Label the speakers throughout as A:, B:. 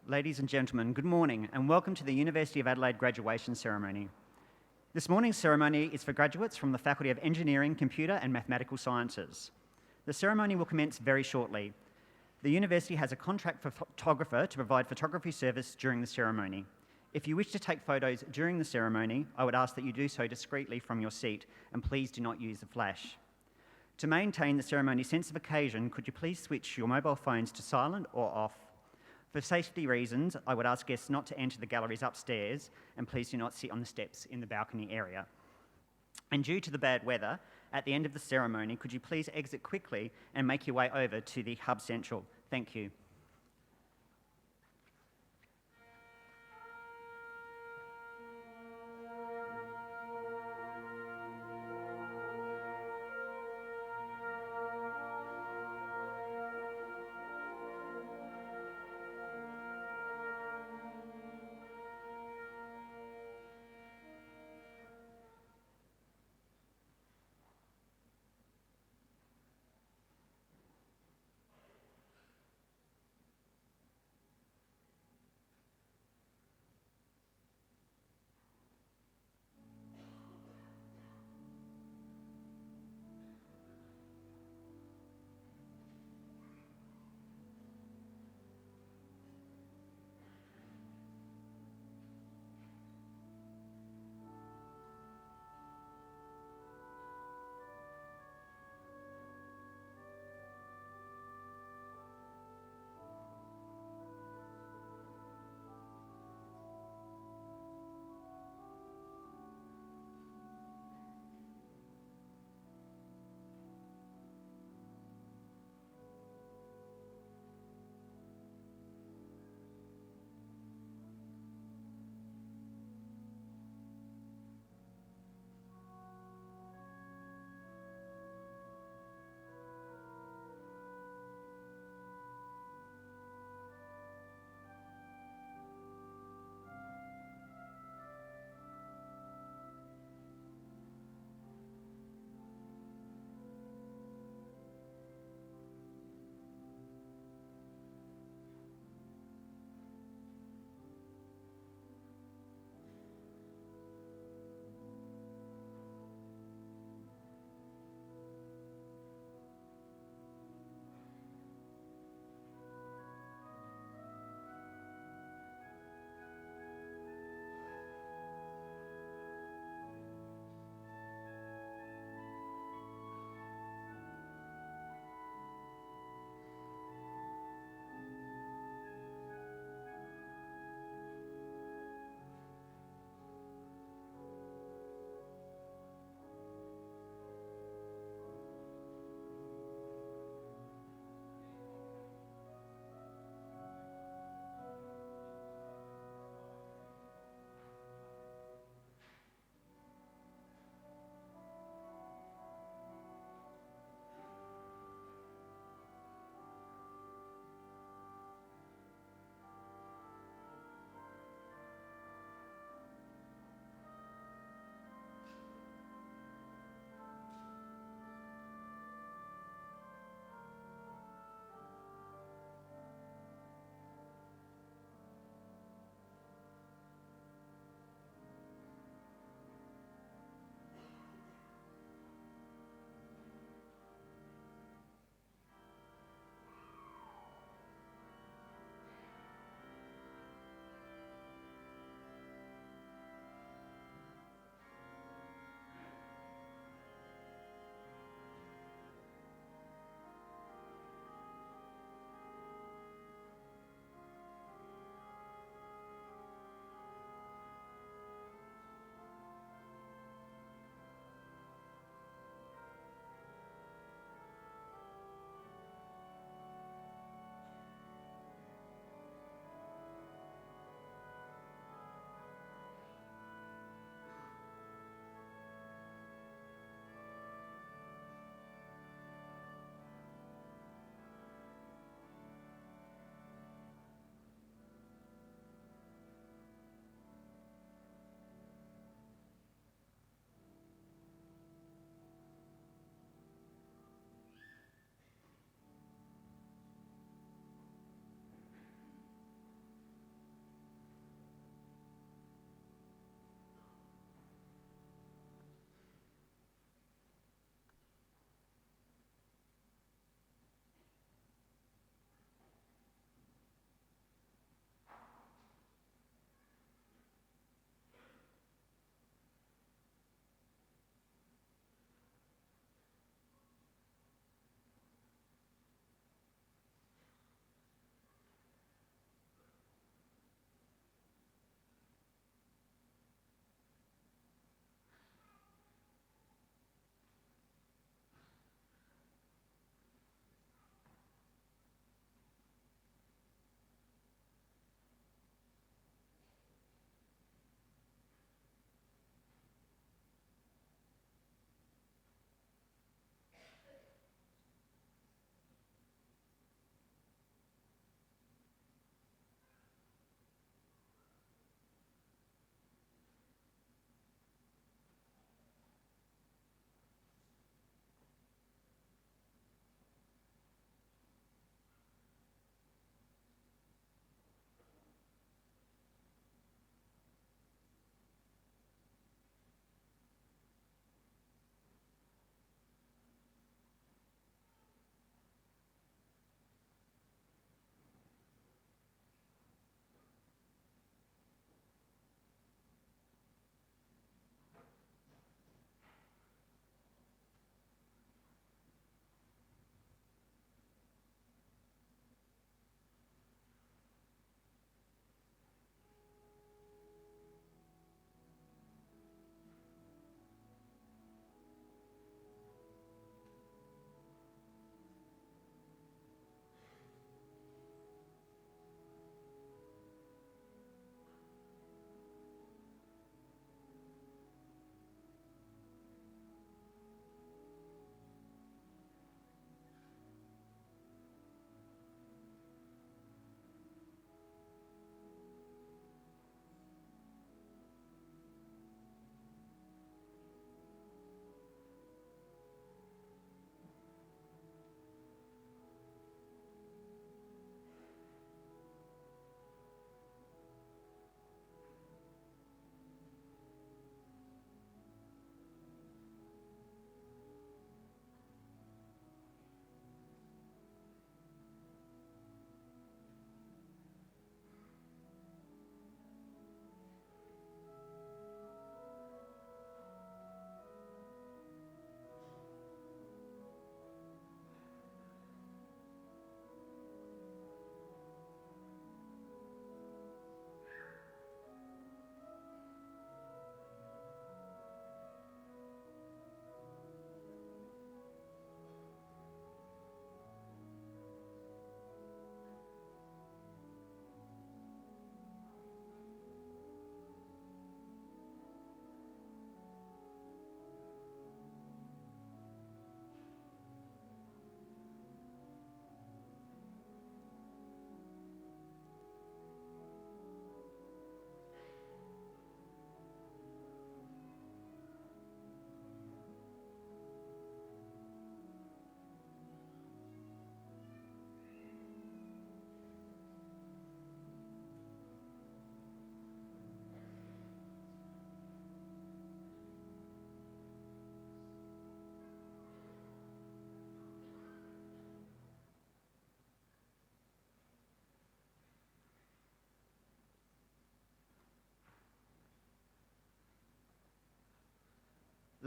A: Ladies and gentlemen, good morning and welcome to the University of Adelaide graduation ceremony. This morning's ceremony is for graduates from the Faculty of Engineering, Computer and Mathematical Sciences. The ceremony will commence very shortly. The university has a contract for photographer to provide photography service during the ceremony. If you wish to take photos during the ceremony, I would ask that you do so discreetly from your seat and please do not use the flash. To maintain the ceremony's sense of occasion, could you please switch your mobile phones to silent or off? For safety reasons, I would ask guests not to enter the galleries upstairs and please do not sit on the steps in the balcony area. And due to the bad weather, at the end of the ceremony, could you please exit quickly and make your way over to the Hub Central? Thank you.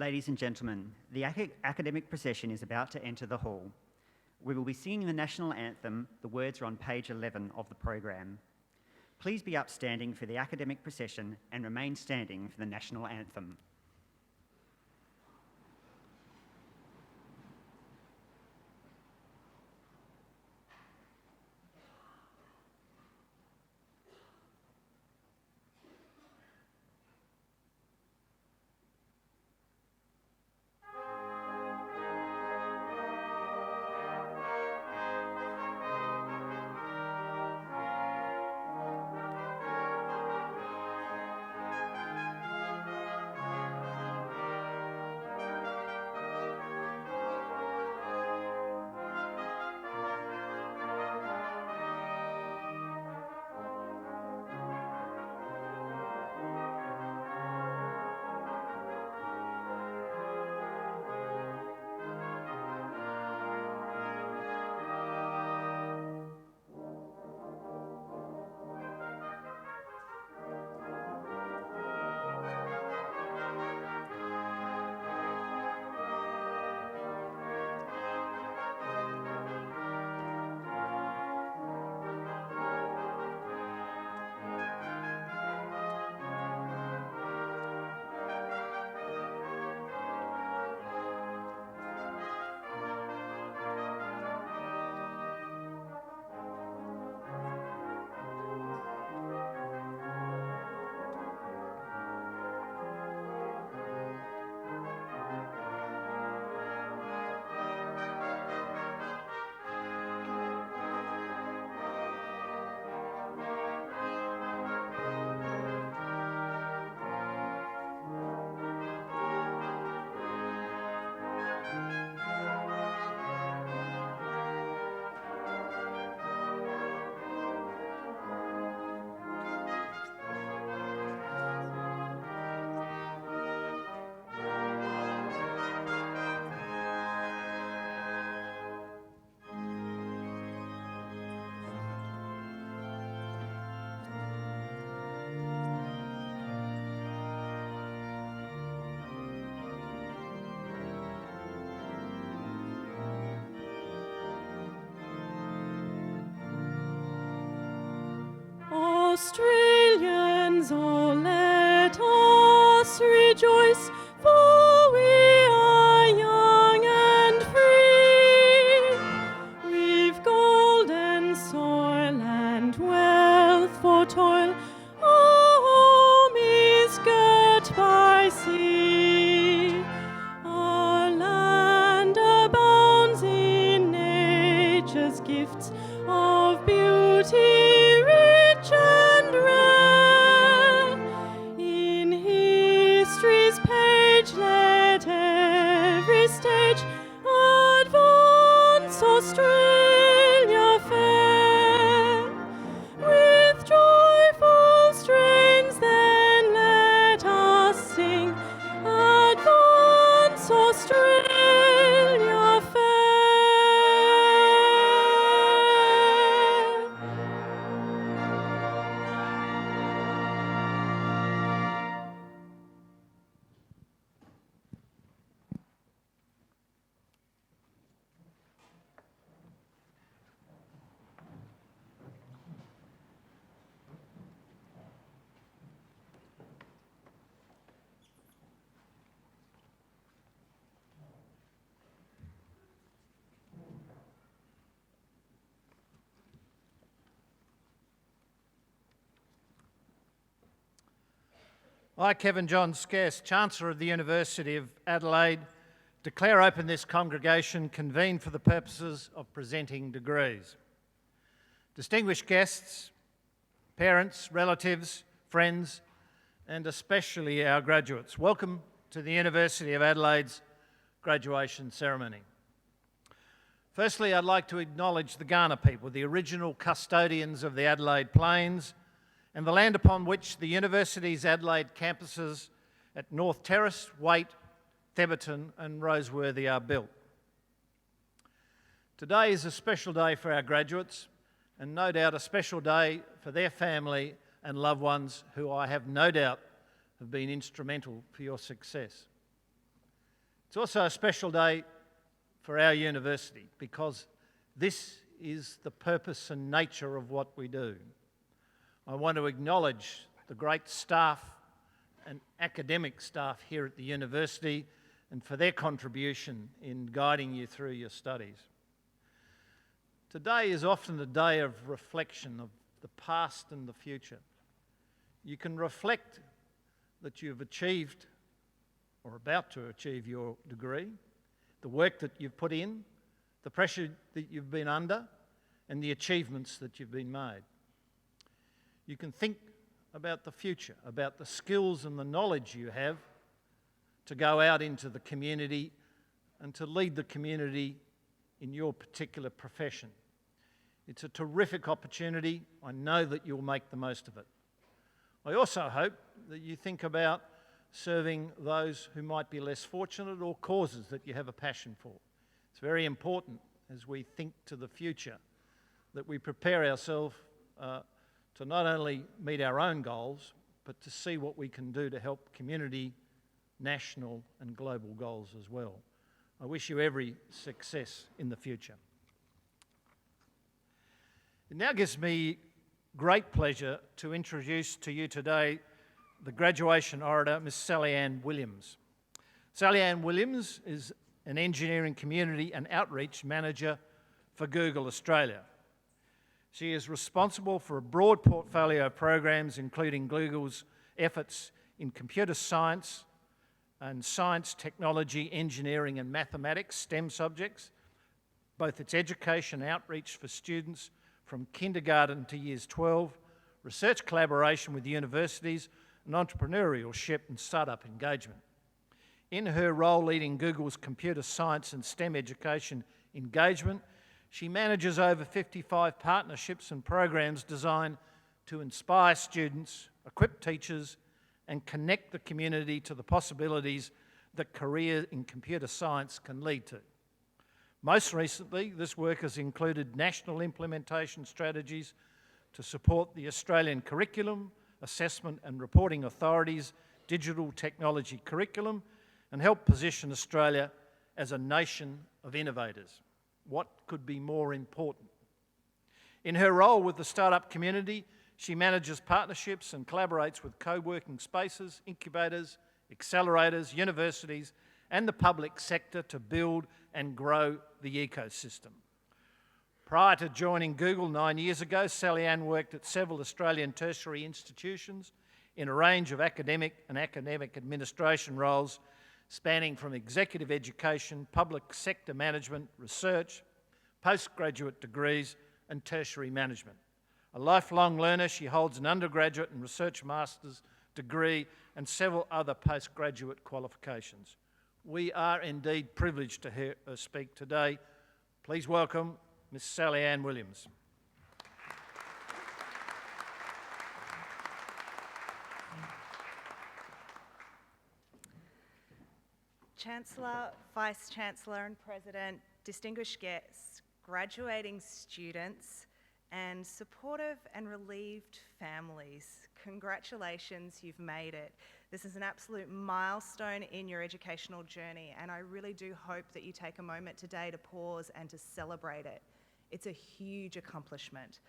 A: Ladies and gentlemen, the academic procession is about to enter the hall. We will be singing the national anthem. The words are on page 11 of the program. Please be upstanding for the academic procession and remain standing for the national anthem.
B: Australians, oh, let us rejoice, for we are young and free. We've golden soil and wealth for toil. Our home is girt by sea. Our land abounds in nature's gifts of beauty. Let every stage advance Australia fair. With joyful strains then let us sing, advance Australia fair.
C: I, Kevin John Scarce, Chancellor of the University of Adelaide, declare open this congregation convened for the purposes of presenting degrees. Distinguished guests, parents, relatives, friends, and especially our graduates, welcome to the University of Adelaide's graduation ceremony. Firstly, I'd like to acknowledge the Kaurna people, the original custodians of the Adelaide Plains, and the land upon which the University's Adelaide campuses at North Terrace, Waite, Theberton and Roseworthy are built. Today is a special day for our graduates and no doubt a special day for their family and loved ones who I have no doubt have been instrumental for your success. It's also a special day for our university because this is the purpose and nature of what we do. I want to acknowledge the great staff and academic staff here at the university and for their contribution in guiding you through your studies. Today is often a day of reflection of the past and the future. You can reflect that you've achieved or about to achieve your degree, the work that you've put in, the pressure that you've been under, and the achievements that you've been made. You can think about the future, about the skills and the knowledge you have to go out into the community and to lead the community in your particular profession. It's a terrific opportunity. I know that you'll make the most of it. I also hope that you think about serving those who might be less fortunate or causes that you have a passion for. It's very important as we think to the future that we prepare ourselves to not only meet our own goals, but to see what we can do to help community, national and global goals as well. I wish you every success in the future. It now gives me great pleasure to introduce to you today the graduation orator, Miss Sally Ann Williams. Sally Ann Williams is an engineering community and outreach manager for Google Australia. She is responsible for a broad portfolio of programs, including Google's efforts in computer science and science, technology, engineering and mathematics, STEM subjects, both its education outreach for students from kindergarten to years 12, research collaboration with universities, and entrepreneurship and startup engagement. In her role leading Google's computer science and STEM education engagement, she manages over 55 partnerships and programs designed to inspire students, equip teachers, and connect the community to the possibilities that career in computer science can lead to. Most recently, this work has included national implementation strategies to support the Australian Curriculum, Assessment and Reporting Authority's digital technology curriculum and help position Australia as a nation of innovators. What could be more important? In her role with the startup community, she manages partnerships and collaborates with co-working spaces, incubators, accelerators, universities, and the public sector to build and grow the ecosystem. Prior to joining Google 9 years ago, Sally Ann worked at several Australian tertiary institutions in a range of academic and academic administration roles spanning from executive education, public sector management, research, postgraduate degrees and tertiary management. A lifelong learner, she holds an undergraduate and research master's degree and several other postgraduate qualifications. We are indeed privileged to hear her speak today. Please welcome Miss Sally Ann Williams.
D: Chancellor, Vice-Chancellor and President, distinguished guests, graduating students and supportive and relieved families, congratulations, you've made it. This is an absolute milestone in your educational journey and I really do hope that you take a moment today to pause and to celebrate it. It's a huge accomplishment.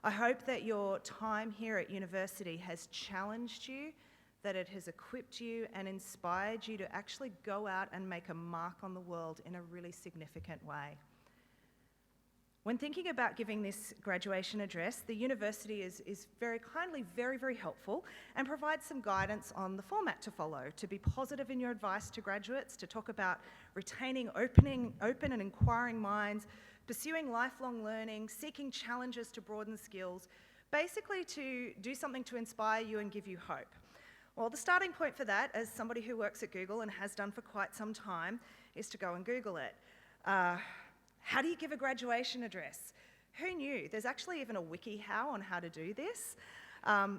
D: I hope that your time here at university has challenged you, that it has equipped you and inspired you to actually go out and make a mark on the world in a really significant way. When thinking about giving this graduation address, the university is very kindly, very helpful and provides some guidance on the format to follow, to be positive in your advice to graduates, to talk about retaining open and inquiring minds, pursuing lifelong learning, seeking challenges to broaden skills, basically to do something to inspire you and give you hope. Well, the starting point for that, as somebody who works at Google and has done for quite some time, is to go and Google it. How do you give a graduation address? Who knew? There's actually even a WikiHow on how to do this,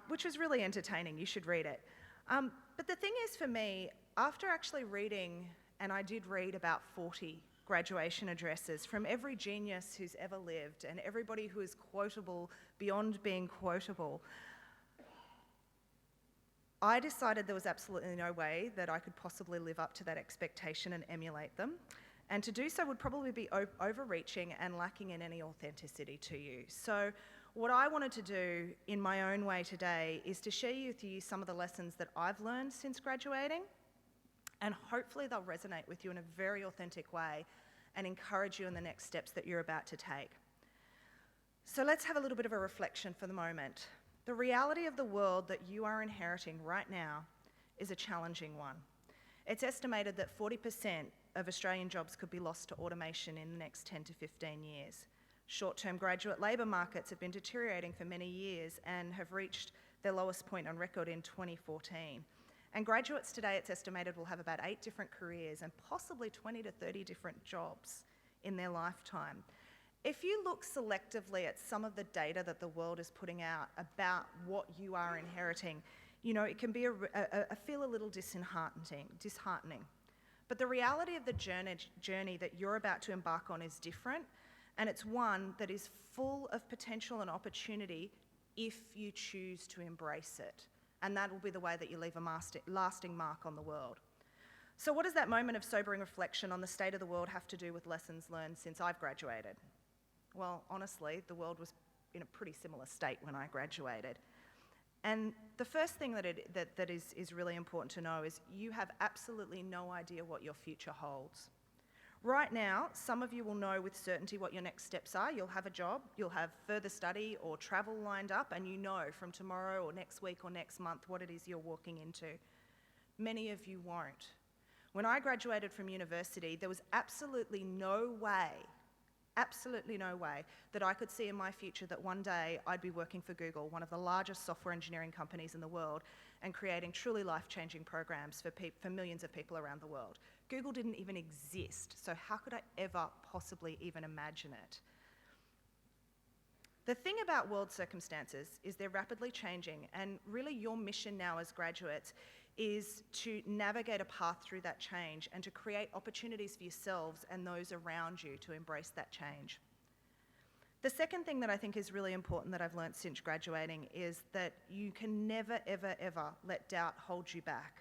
D: which was really entertaining. You should read it. But the thing is for me, after actually reading, and I did read about 40 graduation addresses from every genius who's ever lived and everybody who is quotable beyond being quotable, I decided there was absolutely no way that I could possibly live up to that expectation and emulate them. And to do so would probably be overreaching and lacking in any authenticity to you. So what I wanted to do in my own way today is to share with you some of the lessons that I've learned since graduating, and hopefully they'll resonate with you in a very authentic way and encourage you in the next steps that you're about to take. So let's have a little bit of a reflection for the moment. The reality of the world that you are inheriting right now is a challenging one. It's estimated that 40% of Australian jobs could be lost to automation in the next 10 to 15 years. Short-term graduate labour markets have been deteriorating for many years and have reached their lowest point on record in 2014. And graduates today, it's estimated, will have about 8 different careers and possibly 20 to 30 different jobs in their lifetime. If you look selectively at some of the data that the world is putting out about what you are inheriting, you know, it can be feel a little disheartening. But the reality of the journey that you're about to embark on is different, and it's one that is full of potential and opportunity if you choose to embrace it. And that will be the way that you leave a lasting mark on the world. So what does that moment of sobering reflection on the state of the world have to do with lessons learned since I've graduated? Well, honestly, the world was in a pretty similar state when I graduated. And the first thing that is really important to know is you have absolutely no idea what your future holds. Right now, some of you will know with certainty what your next steps are. You'll have a job, you'll have further study or travel lined up, and you know from tomorrow or next week or next month what it is you're walking into. Many of you won't. When I graduated from university, there was absolutely no way that I could see in my future that one day I'd be working for Google, one of the largest software engineering companies in the world, and creating truly life-changing programs for millions of people around the world. Google didn't even exist, so how could I ever possibly even imagine it? The thing about world circumstances is they're rapidly changing, and really your mission now as graduates is to navigate a path through that change and to create opportunities for yourselves and those around you to embrace that change. The second thing that I think is really important that I've learned since graduating is that you can never, ever, ever let doubt hold you back.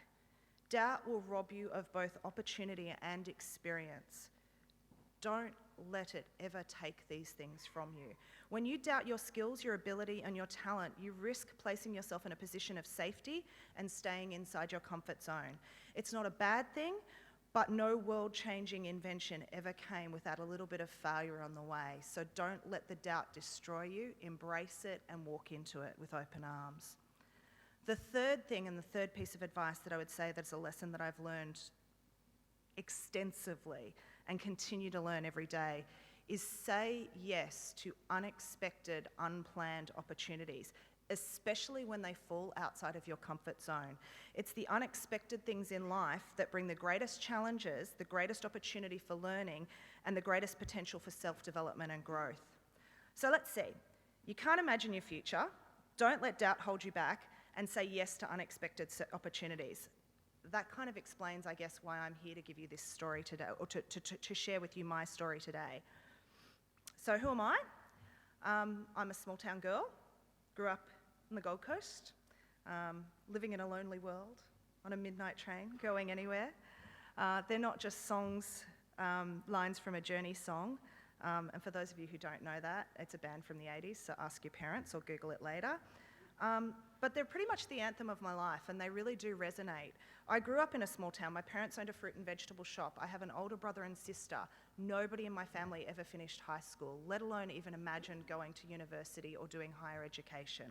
D: Doubt will rob you of both opportunity and experience. Don't let it ever take these things from you. When you doubt your skills, your ability, and your talent, you risk placing yourself in a position of safety and staying inside your comfort zone. It's not a bad thing, but no world-changing invention ever came without a little bit of failure on the way. So don't let the doubt destroy you. Embrace it and walk into it with open arms. The third thing and the third piece of advice that I would say that's a lesson that I've learned extensively and continue to learn every day is say yes to unexpected, unplanned opportunities, especially when they fall outside of your comfort zone. It's the unexpected things in life that bring the greatest challenges, the greatest opportunity for learning, and the greatest potential for self-development and growth. So let's see. You can't imagine your future. Don't let doubt hold you back, and say yes to unexpected opportunities. That kind of explains, I guess, why I'm here to give you this story today, or to share with you my story today. So who am I? I'm a small town girl, grew up on the Gold Coast, living in a lonely world, on a midnight train, going anywhere. They're not just songs, lines from a Journey song. And for those of you who don't know that, it's a band from the 80s, so ask your parents or Google it later. But they're pretty much the anthem of my life, and they really do resonate. I grew up in a small town. My parents owned a fruit and vegetable shop. I have an older brother and sister. Nobody in my family ever finished high school, let alone even imagine going to university or doing higher education.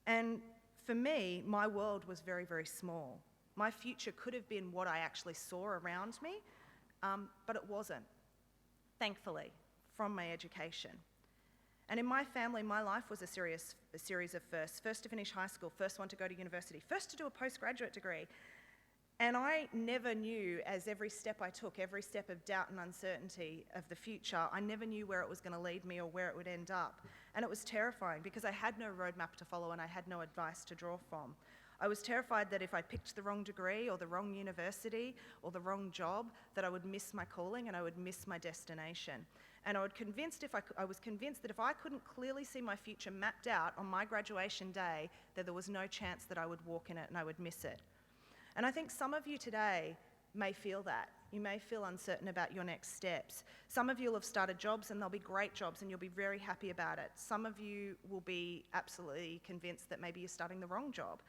D: And for me, my world was very, very small. My future could have been what I actually saw around me, but it wasn't, thankfully, from my education. And in my family, my life was a series of firsts. First to finish high school, first one to go to university, first to do a postgraduate degree. And I never knew, as every step I took, every step of doubt and uncertainty of the future, I never knew where it was going to lead me or where it would end up. And it was terrifying because I had no roadmap to follow and I had no advice to draw from. I was terrified that if I picked the wrong degree or the wrong university or the wrong job, that I would miss my calling and I would miss my destination. And I was convinced that if I couldn't clearly see my future mapped out on my graduation day, that there was no chance that I would walk in it and I would miss it. And I think some of you today may feel that. You may feel uncertain about your next steps. Some of you will have started jobs and they'll be great jobs and you'll be very happy about it. Some of you will be absolutely convinced that maybe you're starting the wrong job.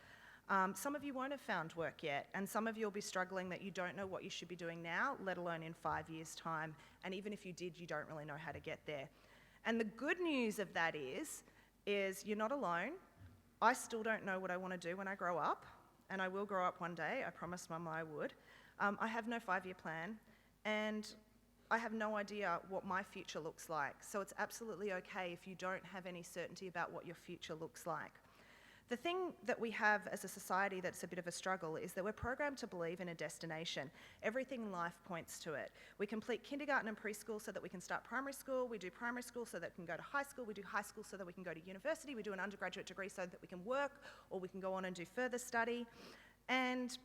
D: Some of you won't have found work yet, and some of you will be struggling that you don't know what you should be doing now, let alone in 5 years' time. And even if you did, you don't really know how to get there. And the good news of that is you're not alone. I still don't know what I want to do when I grow up, and I will grow up one day. I promised Mum I would. I have no 5-year plan, and I have no idea what my future looks like. So it's absolutely okay if you don't have any certainty about what your future looks like. The thing that we have as a society that's a bit of a struggle is that we're programmed to believe in a destination. Everything in life points to it. We complete kindergarten and preschool so that we can start primary school. We do primary school so that we can go to high school. We do high school so that we can go to university. We do an undergraduate degree so that we can work, or we can go on and do further study. And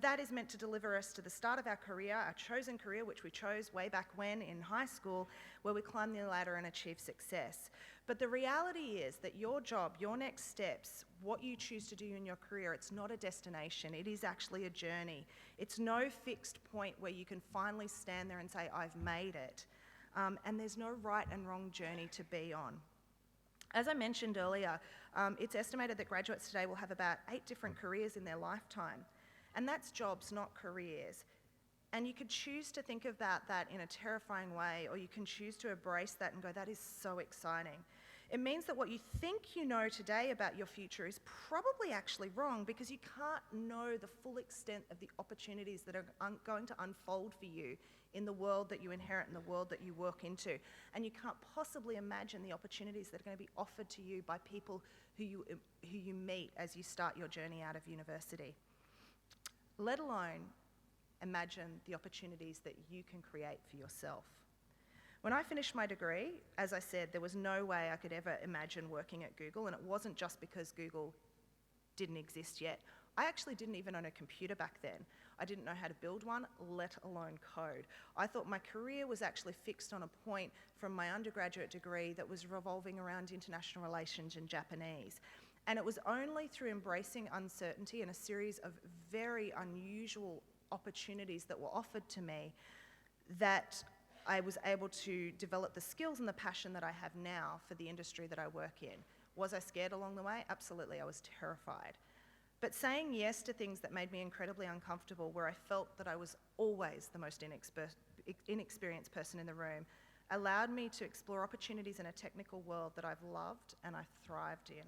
D: that is meant to deliver us to the start of our career, our chosen career, which we chose way back when in high school, where we climb the ladder and achieve success. But the reality is that your job, your next steps, what you choose to do in your career, it's not a destination, it is actually a journey. It's no fixed point where you can finally stand there and say, I've made it. And there's no right and wrong journey to be on. As I mentioned earlier, it's estimated that graduates today will have about 8 different careers in their lifetime. And that's jobs, not careers. And you could choose to think about that in a terrifying way, or you can choose to embrace that and go, that is so exciting. It means that what you think you know today about your future is probably actually wrong, because you can't know the full extent of the opportunities that are going to unfold for you in the world that you inherit and the world that you work into. And you can't possibly imagine the opportunities that are going to be offered to you by people who you meet as you start your journey out of university. Let alone imagine the opportunities that you can create for yourself. When I finished my degree, as I said, there was no way I could ever imagine working at Google, and it wasn't just because Google didn't exist yet. I actually didn't even own a computer back then. I didn't know how to build one, let alone code. I thought my career was actually fixed on a point from my undergraduate degree that was revolving around international relations and Japanese. And it was only through embracing uncertainty and a series of very unusual opportunities that were offered to me that I was able to develop the skills and the passion that I have now for the industry that I work in. Was I scared along the way? Absolutely, I was terrified. But saying yes to things that made me incredibly uncomfortable, where I felt that I was always the most inexperienced person in the room, allowed me to explore opportunities in a technical world that I've loved and I thrived in.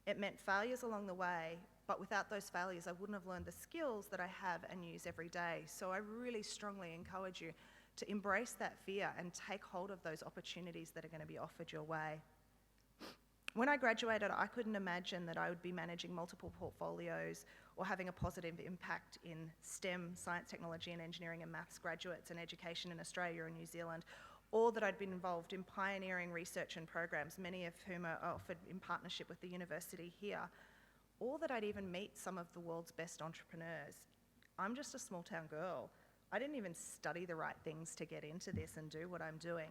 D: It meant failures along the way, but without those failures, I wouldn't have learned the skills that I have and use every day. So I really strongly encourage you to embrace that fear and take hold of those opportunities that are going to be offered your way. When I graduated, I couldn't imagine that I would be managing multiple portfolios or having a positive impact in STEM, science, technology and engineering and maths graduates and education in Australia and New Zealand, or that I'd been involved in pioneering research and programs, many of whom are offered in partnership with the university here, or that I'd even meet some of the world's best entrepreneurs. I'm just a small town girl. I didn't even study the right things to get into this and do what I'm doing.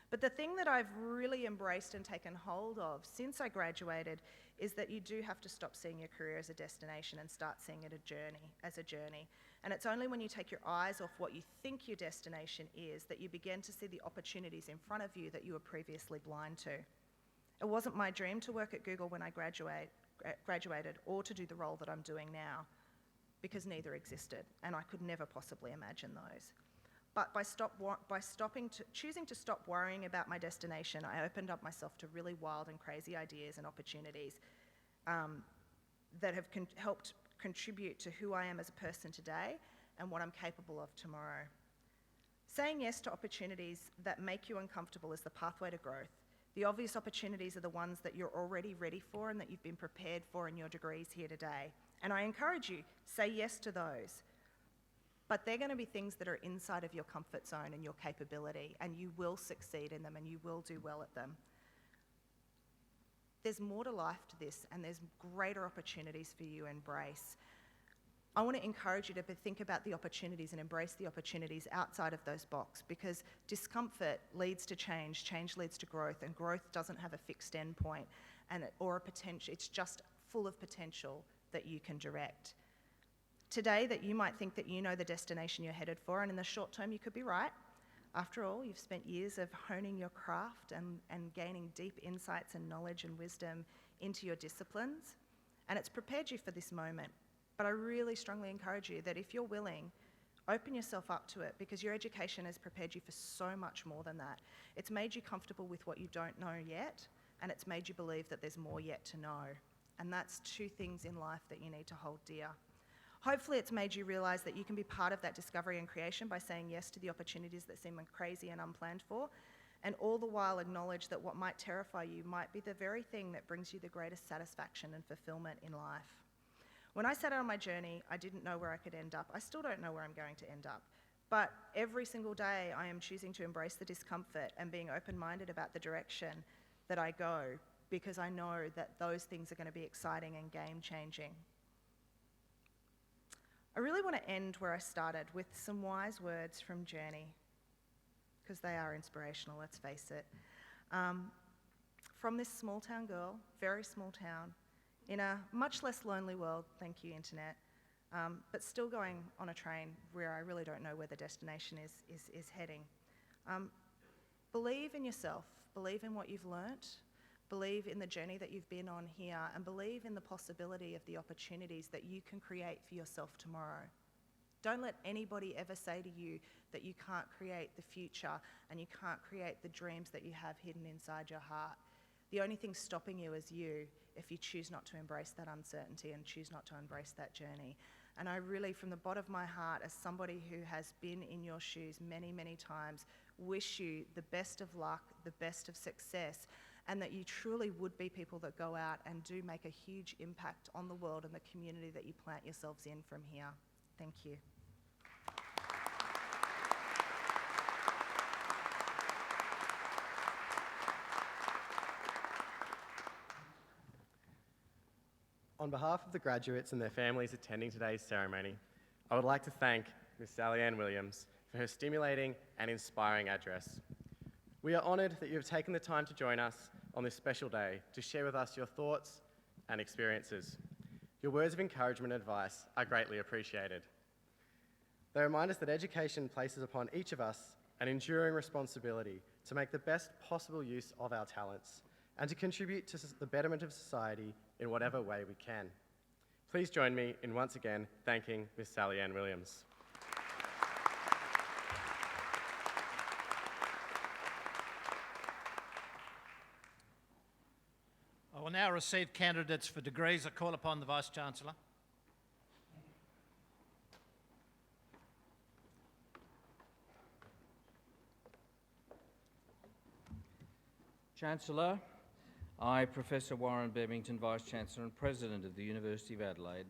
D: But the thing that I've really embraced and taken hold of since I graduated is that you do have to stop seeing your career as a destination and start seeing it as a journey. And it's only when you take your eyes off what you think your destination is that you begin to see the opportunities in front of you that you were previously blind to. It wasn't my dream to work at Google when I graduated or to do the role that I'm doing now, because neither existed, and I could never possibly imagine those. But by choosing to stop worrying about my destination, I opened up myself to really wild and crazy ideas and opportunities that have helped contribute to who I am as a person today and what I'm capable of tomorrow. Saying yes to opportunities that make you uncomfortable is the pathway to growth. The obvious opportunities are the ones that you're already ready for and that you've been prepared for in your degrees here today. And I encourage you, say yes to those. But they're going to be things that are inside of your comfort zone and your capability, and you will succeed in them and you will do well at them. There's more to life to this, and there's greater opportunities for you to embrace. I want to encourage you to think about the opportunities and embrace the opportunities outside of those boxes, because discomfort leads to change leads to growth, and growth doesn't have a fixed endpoint or a potential. It's just full of potential that you can direct. Today, that you might think that you know the destination you're headed for, and in the short term you could be right. After all, you've spent years of honing your craft and gaining deep insights and knowledge and wisdom into your disciplines, and it's prepared you for this moment. But I really strongly encourage you that if you're willing, open yourself up to it, because your education has prepared you for so much more than that. It's made you comfortable with what you don't know yet, and it's made you believe that there's more yet to know. And that's two things in life that you need to hold dear. Hopefully it's made you realise that you can be part of that discovery and creation by saying yes to the opportunities that seem crazy and unplanned for, and all the while acknowledge that what might terrify you might be the very thing that brings you the greatest satisfaction and fulfilment in life. When I set out on my journey, I didn't know where I could end up. I still don't know where I'm going to end up. But every single day, I am choosing to embrace the discomfort and being open-minded about the direction that I go, because I know that those things are going to be exciting and game-changing. I really want to end where I started, with some wise words from Journey, because they are inspirational, let's face it. From this small town girl, very small town, in a much less lonely world, thank you, internet, but still going on a train where I really don't know where the destination is heading. Believe in yourself, believe in what you've learnt, believe in the journey that you've been on here, and believe in the possibility of the opportunities that you can create for yourself tomorrow. Don't let anybody ever say to you that you can't create the future and you can't create the dreams that you have hidden inside your heart. The only thing stopping you is you, if you choose not to embrace that uncertainty and choose not to embrace that journey. And I really, from the bottom of my heart, as somebody who has been in your shoes many, many times, wish you the best of luck, the best of success, and that you truly would be people that go out and do make a huge impact on the world and the community that you plant yourselves in from here. Thank you.
E: On behalf of the graduates and their families attending today's ceremony, I would like to thank Ms. Sally Ann Williams for her stimulating and inspiring address. We are honoured that you have taken the time to join us on this special day to share with us your thoughts and experiences. Your words of encouragement and advice are greatly appreciated. They remind us that education places upon each of us an enduring responsibility to make the best possible use of our talents and to contribute to the betterment of society in whatever way we can. Please join me in once again thanking Ms. Sally Ann Williams.
C: I will now receive candidates for degrees. I call upon the Vice-Chancellor.
F: Chancellor, I, Professor Warren Bebbington, Vice-Chancellor and President of the University of Adelaide,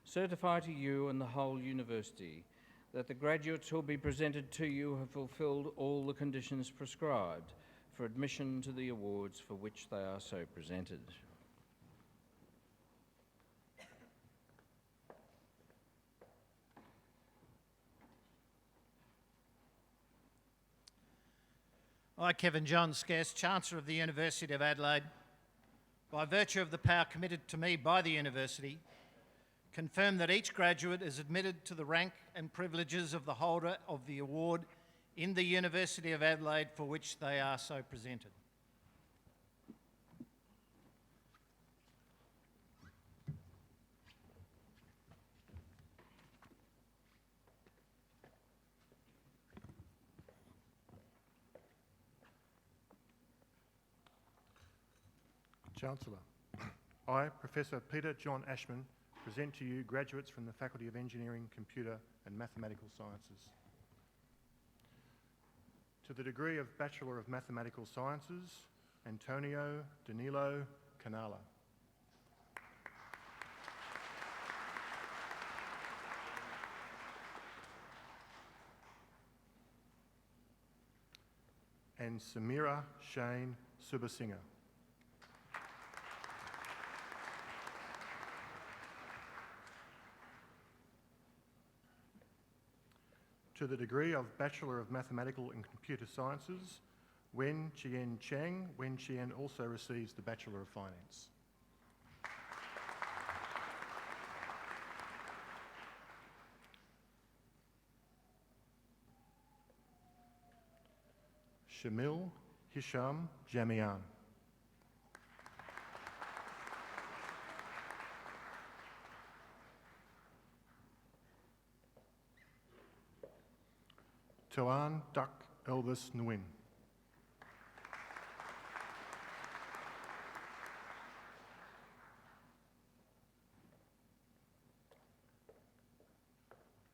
F: certify to you and the whole university that the graduates who will be presented to you have fulfilled all the conditions prescribed for admission to the awards for which they are so presented.
C: I, Kevin John Scarce, Chancellor of the University of Adelaide, by virtue of the power committed to me by the University, confirm that each graduate is admitted to the rank and privileges of the holder of the award in the University of Adelaide for which they are so presented.
G: Chancellor, I, Professor Peter John Ashman, present to you graduates from the Faculty of Engineering, Computer and Mathematical Sciences. To the degree of Bachelor of Mathematical Sciences, Antonio Danilo Canala. And Samira Shane Subasinger. To the degree of Bachelor of Mathematical and Computer Sciences, Wen Chien Chang. Wen Chien also receives the Bachelor of Finance. Shamil Hisham Jamian. Toan Duck Elvis Nguyen.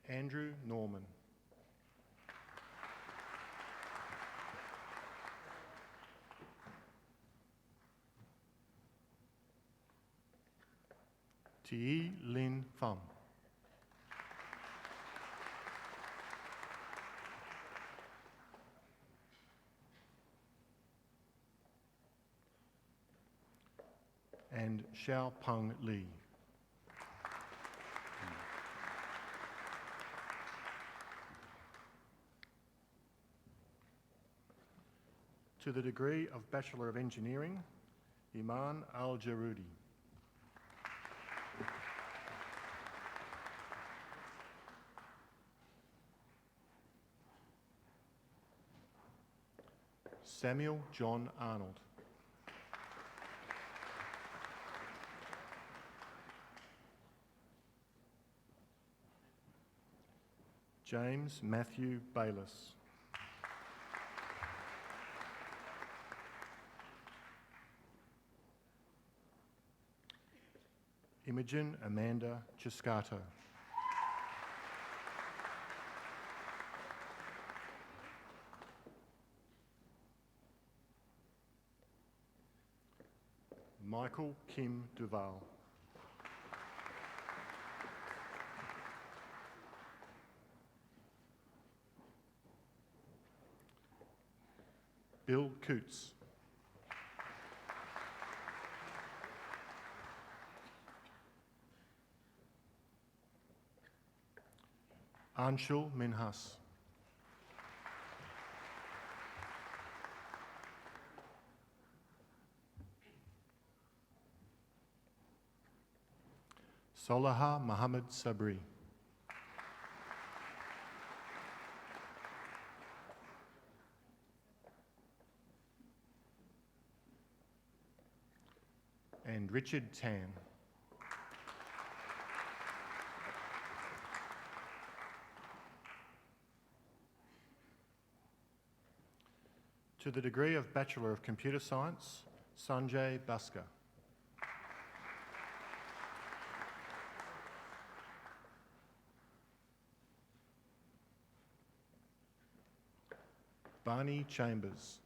G: Andrew Norman. Ti Lin Pham. And Xiao Peng Li. To the degree of Bachelor of Engineering, Iman Al-Jarudi. Samuel John Arnold. James Matthew Bayliss. Imogen Amanda Ciscato. Michael Kim Duval. Bill Coots. Anshul Minhas. Solaha Muhammad Sabri. And Richard Tan. To the degree of Bachelor of Computer Science, Sanjay Baska. Barney Chambers.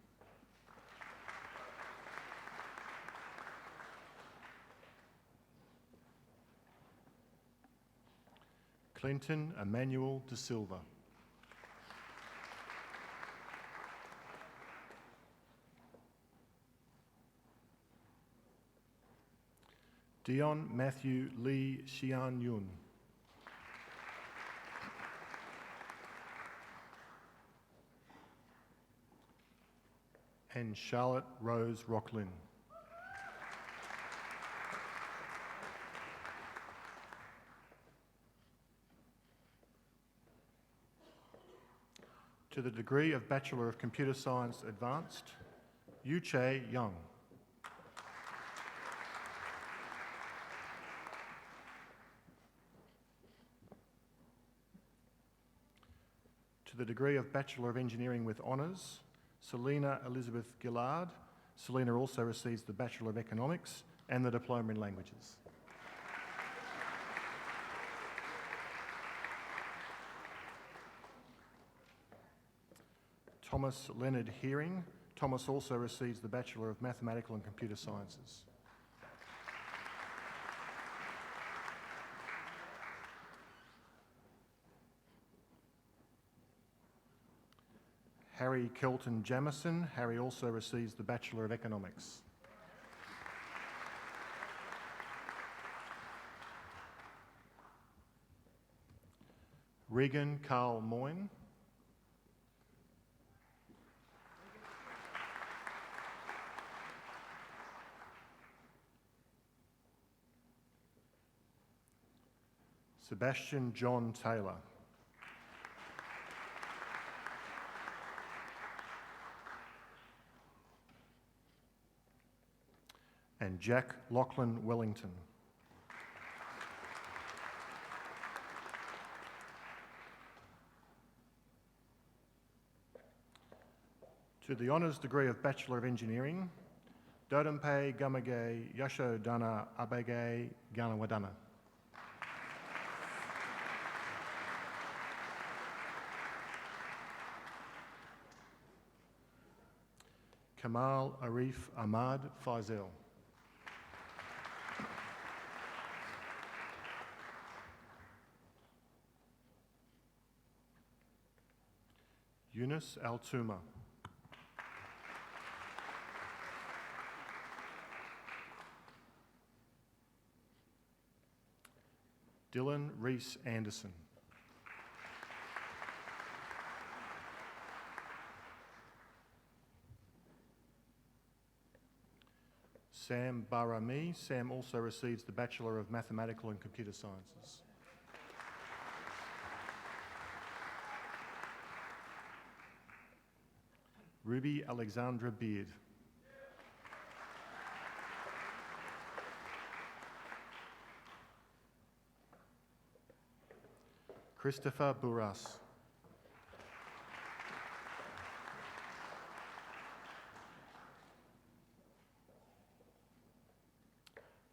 G: Clinton Emmanuel De Silva. Dion Matthew Lee Xian Yun. And Charlotte Rose Rocklin. To the degree of Bachelor of Computer Science Advanced, Yu Che Young. To the degree of Bachelor of Engineering with Honours, Selena Elizabeth Gillard. Selena also receives the Bachelor of Economics and the Diploma in Languages. Thomas Leonard Hearing. Thomas also receives the Bachelor of Mathematical and Computer Sciences. Harry Kelton Jamison. Harry also receives the Bachelor of Economics. Regan Carl Moyne. Sebastian John Taylor. And Jack Lachlan Wellington. To the honours degree of Bachelor of Engineering, Dodampe Gamage Yasho Dana Abege Ganawadana. Kamal Arif Ahmad Faisal. Yunus Al-Tuma. Dylan Reese Anderson. Sam Barami. Sam also receives the Bachelor of Mathematical and Computer Sciences. Ruby Alexandra Beard. Christopher Burras.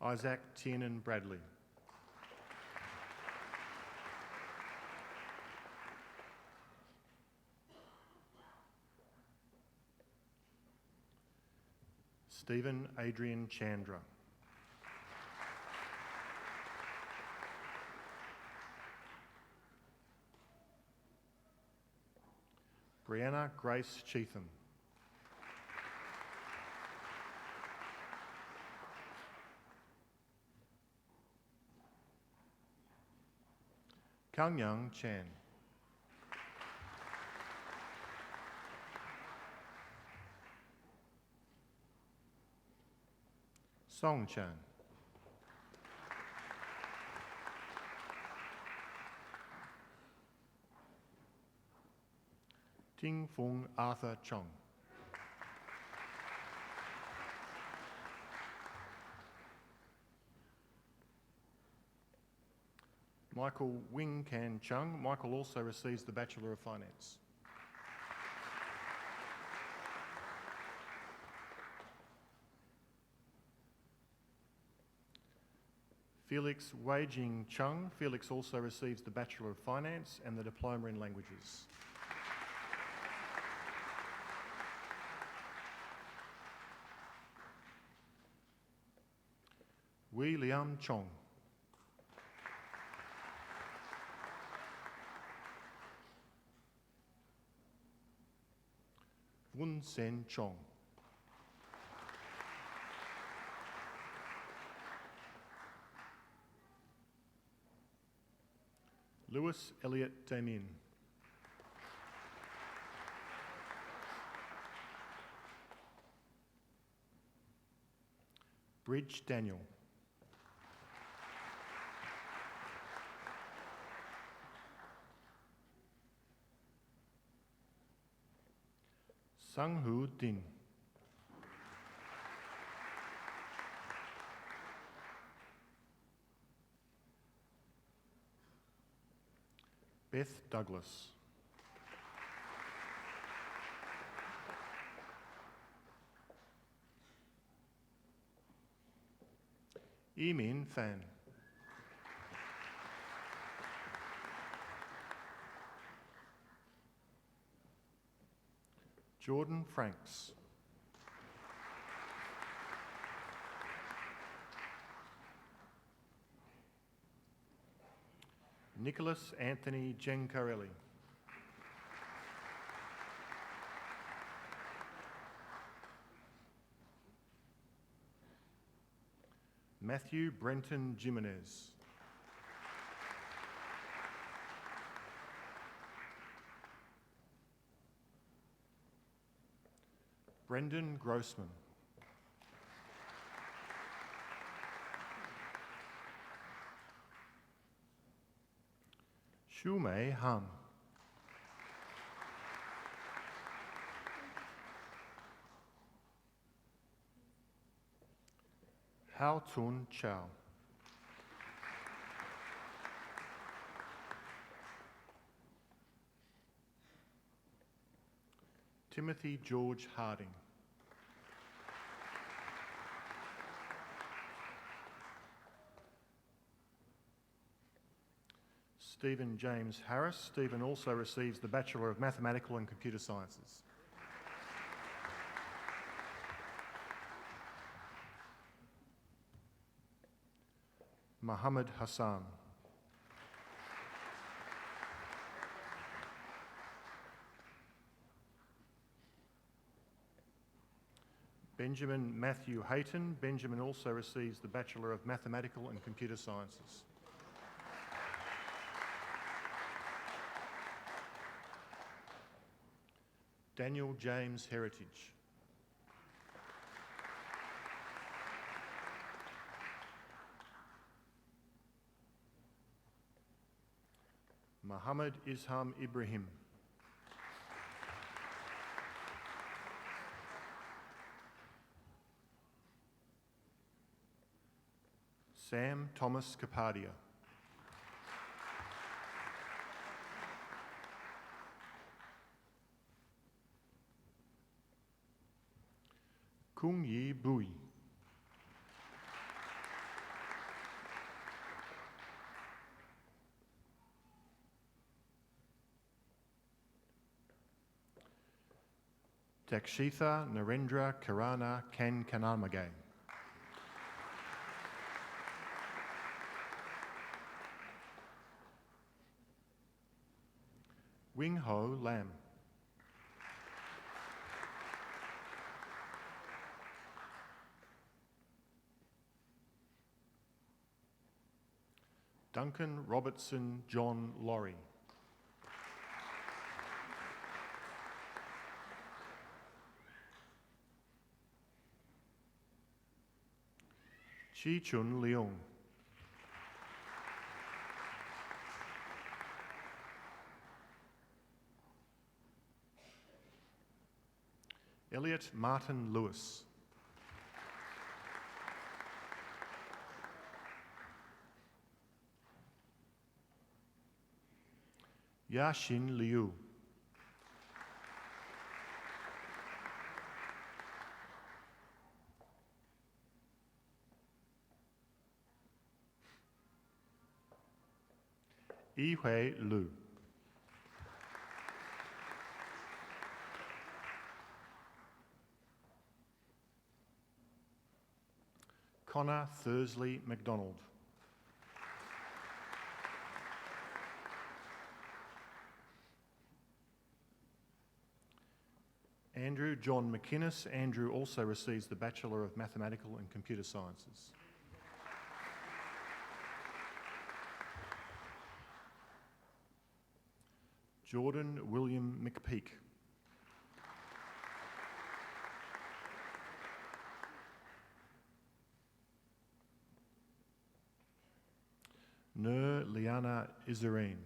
G: Isaac Tiernan Bradley. Stephen Adrian Chandra. Brianna Grace Cheetham. Kang Young Chan. Song Chan. Ting Fung Arthur Chong. Michael Wing Kan Chung. Michael also receives the Bachelor of Finance. Felix Wei-Jing Chung. Felix also receives the Bachelor of Finance and the Diploma in Languages. Wei Liam Chong. Wun Sen Chong. Lewis Elliott Damien. Bridge Daniel. Sang-Hu Din. Beth Douglas. Emin Fan. Jordan Franks. Nicholas Anthony Gencarelli. Matthew Brenton Jimenez. Brendan Grossman. Shumei Han. Hao Tun Chow. Timothy George Harding. Stephen James Harris. Stephen also receives the Bachelor of Mathematical and Computer Sciences. Muhammad Hassan. Benjamin Matthew Hayton. Benjamin also receives the Bachelor of Mathematical and Computer Sciences. Daniel James Heritage. Muhammad Isham Ibrahim. Sam Thomas Kapadia. Kung Yi Bui. Dakshitha Narendra Karana Kankanamagay. Wing Ho Lam. Duncan Robertson John Laurie. Chi Chun Leung. Elliot Martin Lewis. Yaxin Liu. Yihui Lu. Connor Thursley MacDonald. Andrew John McInnes. Andrew also receives the Bachelor of Mathematical and Computer Sciences. Jordan William McPeak. Nur Liana Izareen.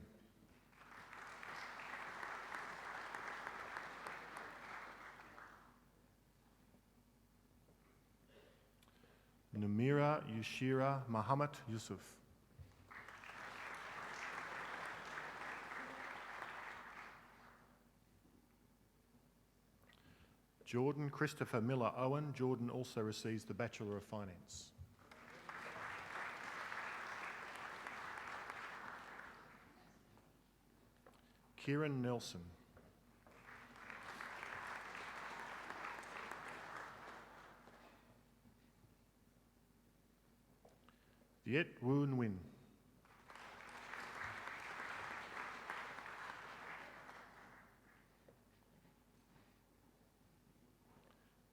G: Namira Yushira Muhammad Yusuf. Jordan Christopher Miller Owen. Jordan also receives the Bachelor of Finance. Kieran Nelson. Viet Woon Nguyen.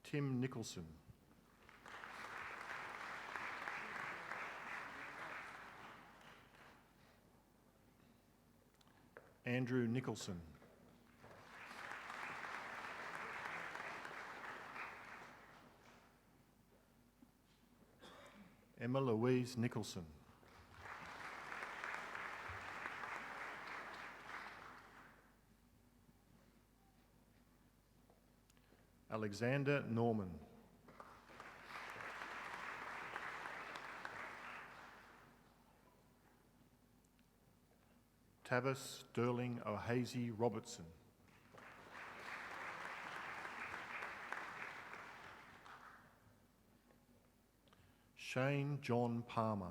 G: Tim Nicholson. Andrew Nicholson. Emma Louise Nicholson. Alexander Norman. Tavis Sterling O'Hazy Robertson. Shane John Palmer.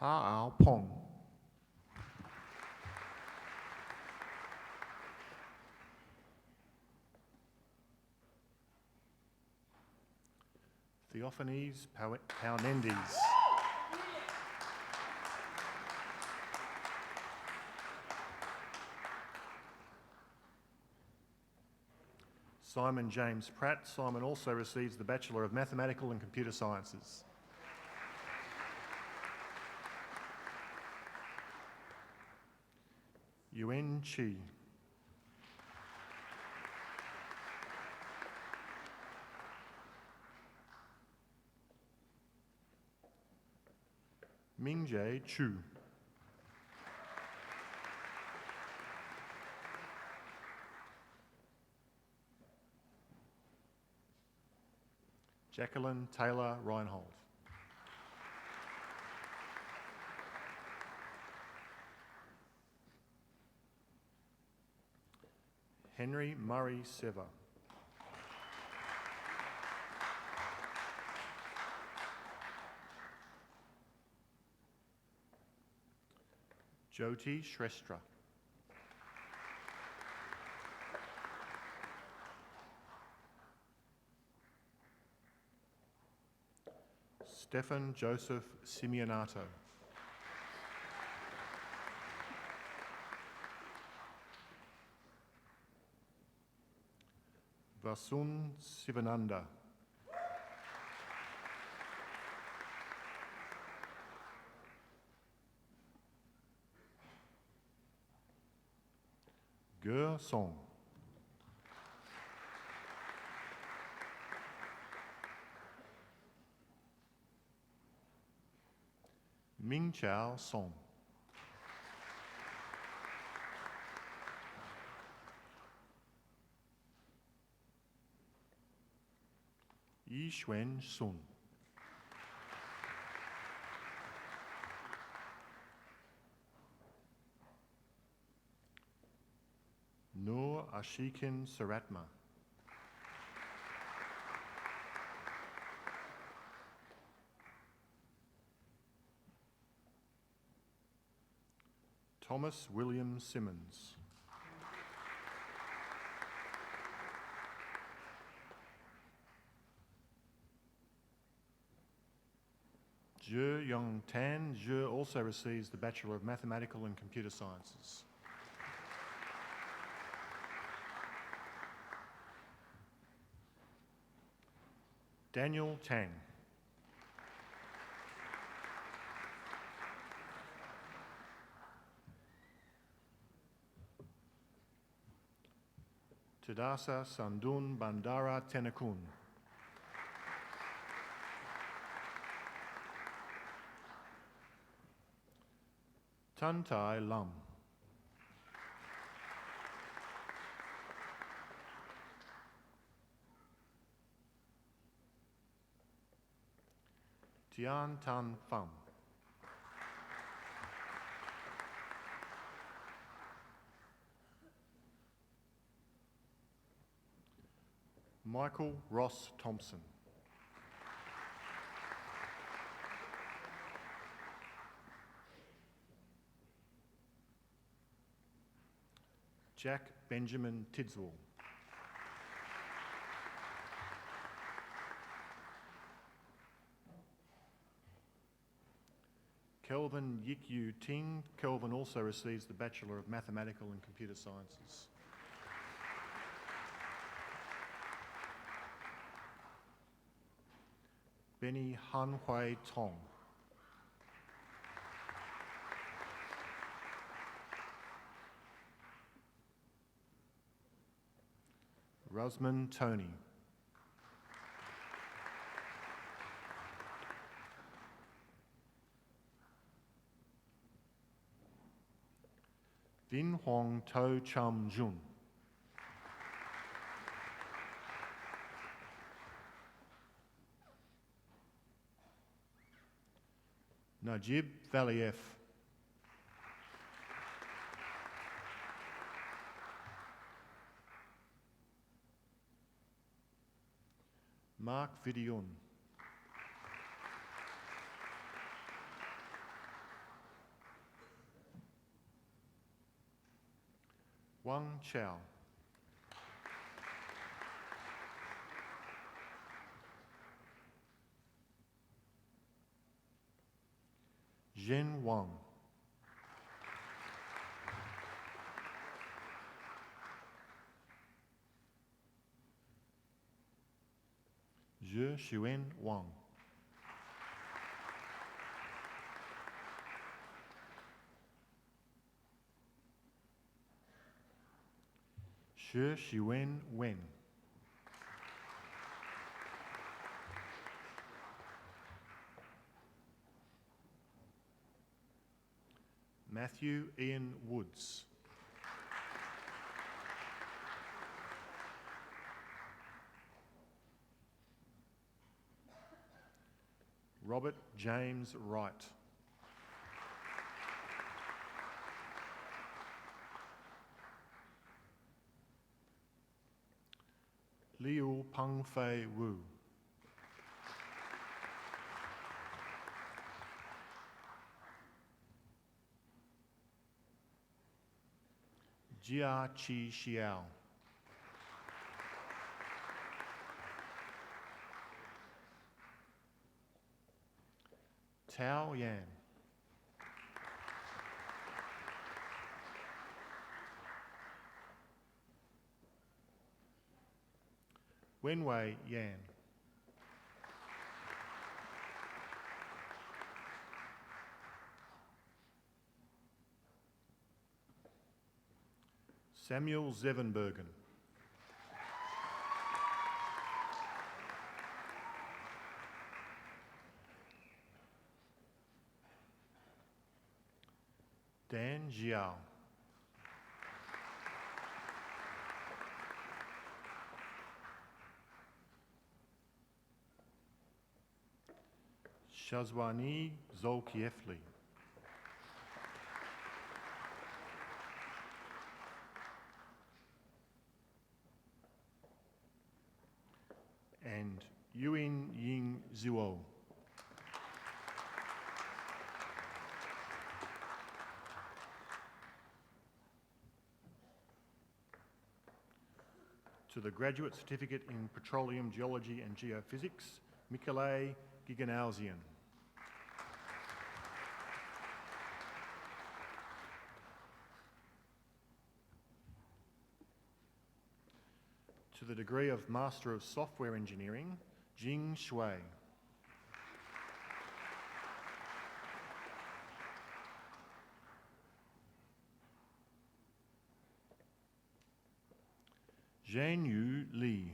G: Ha Ao Pong. Theophanes Paunendis. Simon James Pratt. Simon also receives the Bachelor of Mathematical and Computer Sciences. Yuen Chi. Mingjae Chu. Jacqueline Taylor Reinhold. Henry Murray Sever. Jyoti Shrestha. Stefan Joseph Simeonato. Vasun Sivananda. Ger Song. Ming Chao Song. Yi Xuan Sun. Noor Ashikin Saratma. Thomas William Simmons. Zhe Yong Tan. Zhe also receives the Bachelor of Mathematical and Computer Sciences. Daniel Tang. Tadasa Sandun Bandara Tenakun. Tan Tai Lam. Tian Tan Pham. Michael Ross Thompson. Jack Benjamin Tidswell. Kelvin Yik-Yu Ting. Kelvin also receives the Bachelor of Mathematical and Computer Sciences. Benny Han Hui Tong. Rusman Tony. Vin Huang To Chum Jun. Najib Valiev. Mark Vidion. Wang Chao. Zhen Wang. Zhe Xuen Wang. Shi Xuen Wen. Matthew Ian Woods. Robert James Wright. Liu Pengfei Wu. Jia Qi Xiao. Tao Yan. Wenwei Yan. Samuel Zevenbergen. Dan Jiao. Shazwani Zolkiefli. And Yuin Ying Zuo. To the Graduate Certificate in Petroleum Geology and Geophysics, Michele Giganausian. To the degree of Master of Software Engineering, Jing Shui. Zhanyu Li.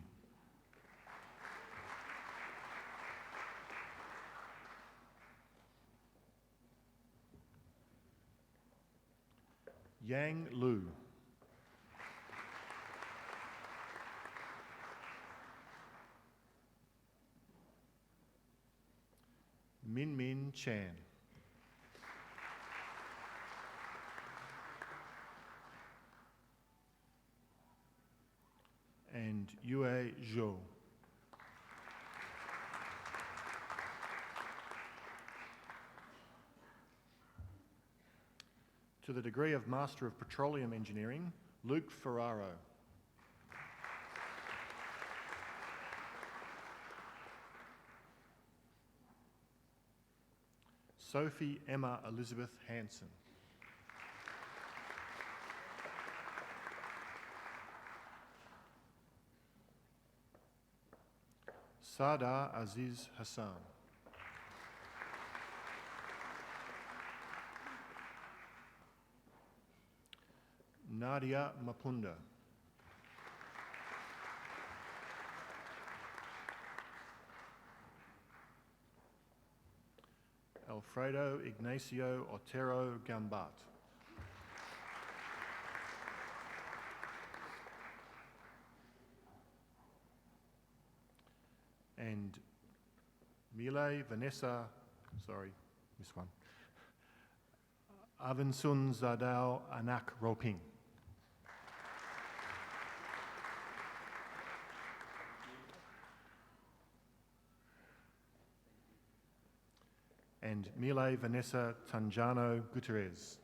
G: Yang Lu. Min Min Chan. And Yue Zhou. To the degree of Master of Petroleum Engineering, Luke Ferraro. Sophie Emma Elizabeth Hansen. Sardar Aziz Hassan. Nadia Mapunda. Alfredo Ignacio Otero Gambat. and Mile Vanessa, sorry, missed one, Avinsun Zadao Anak Roping. And Mile Vanessa Tanjano Guterres.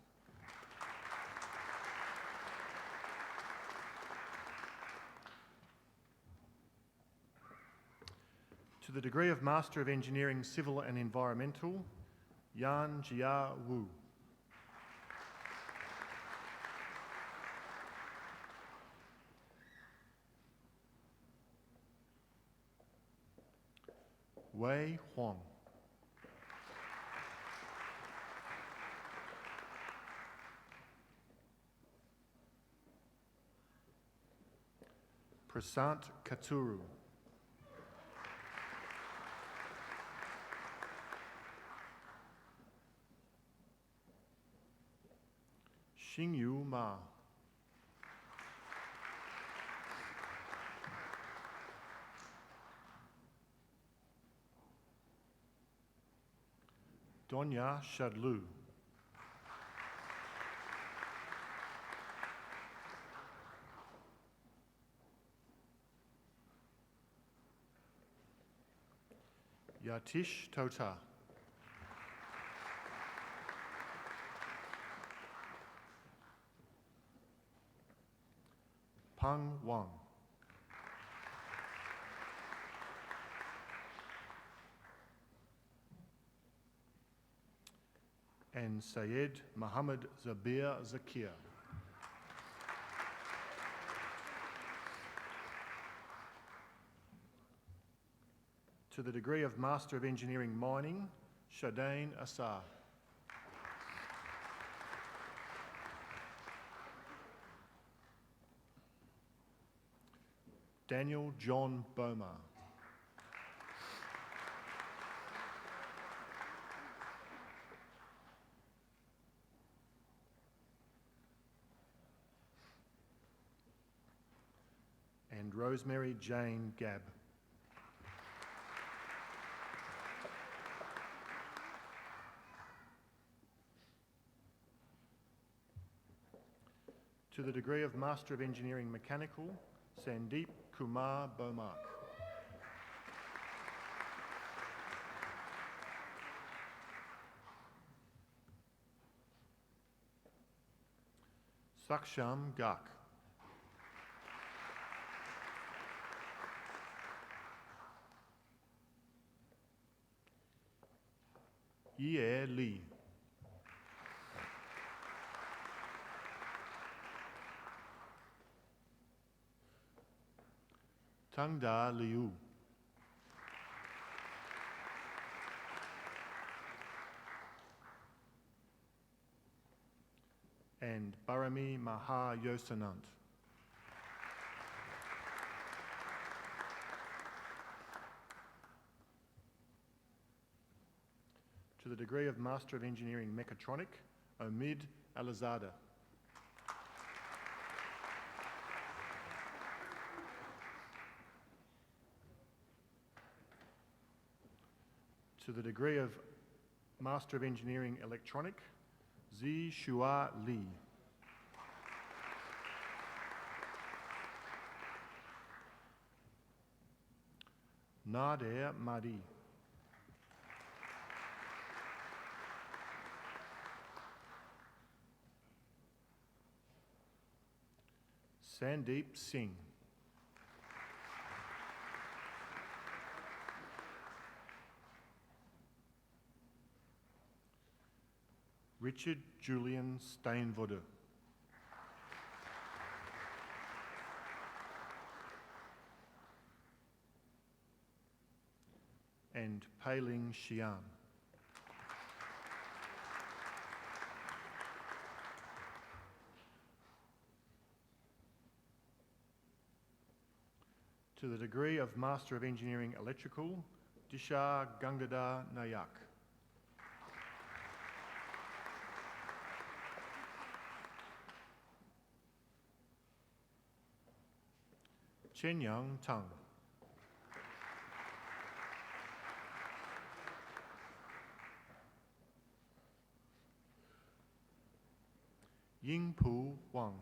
G: To the degree of Master of Engineering, Civil and Environmental, Yan Jia Wu. Wei Huang. Prasant Katuru. Xingyu Ma. Donya Shadlu. Yatish Tota. Pang Wang. And Syed Muhammad Zabir Zakir. To the degree of Master of Engineering Mining, Shadain Asar. Daniel John Boma. And Rosemary Jane Gabb. To the degree of Master of Engineering Mechanical, Sandeep Kumar Bomark. Saksham Gak. Ye Li. Tangda Liu. And Barami Maha Yosanant. To the degree of Master of Engineering Mechatronic, Omid Alizada. To the degree of Master of Engineering Electronic, Zi Shua Li. Nader Mahdi. Sandeep Singh. Richard Julian Steinvoorde. And Pei-Ling Xian. To the degree of Master of Engineering Electrical, Disha Gangadhar Nayak. Chen Yang Tang. Yingpu Wang.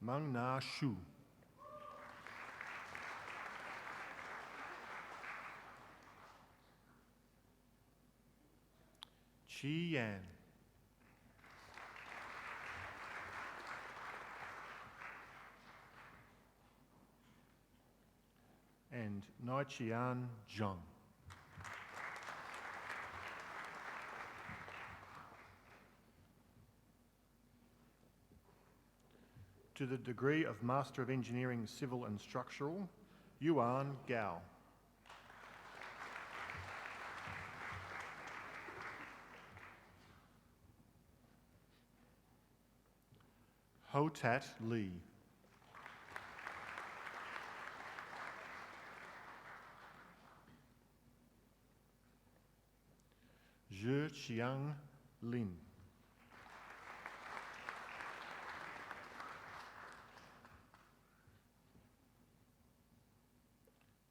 G: Mengna Shu. Qi Yan. And Naiqian Zhang. To the degree of Master of Engineering Civil and Structural, Yuan Gao. Hotat Li. Zhe Qiang Lin.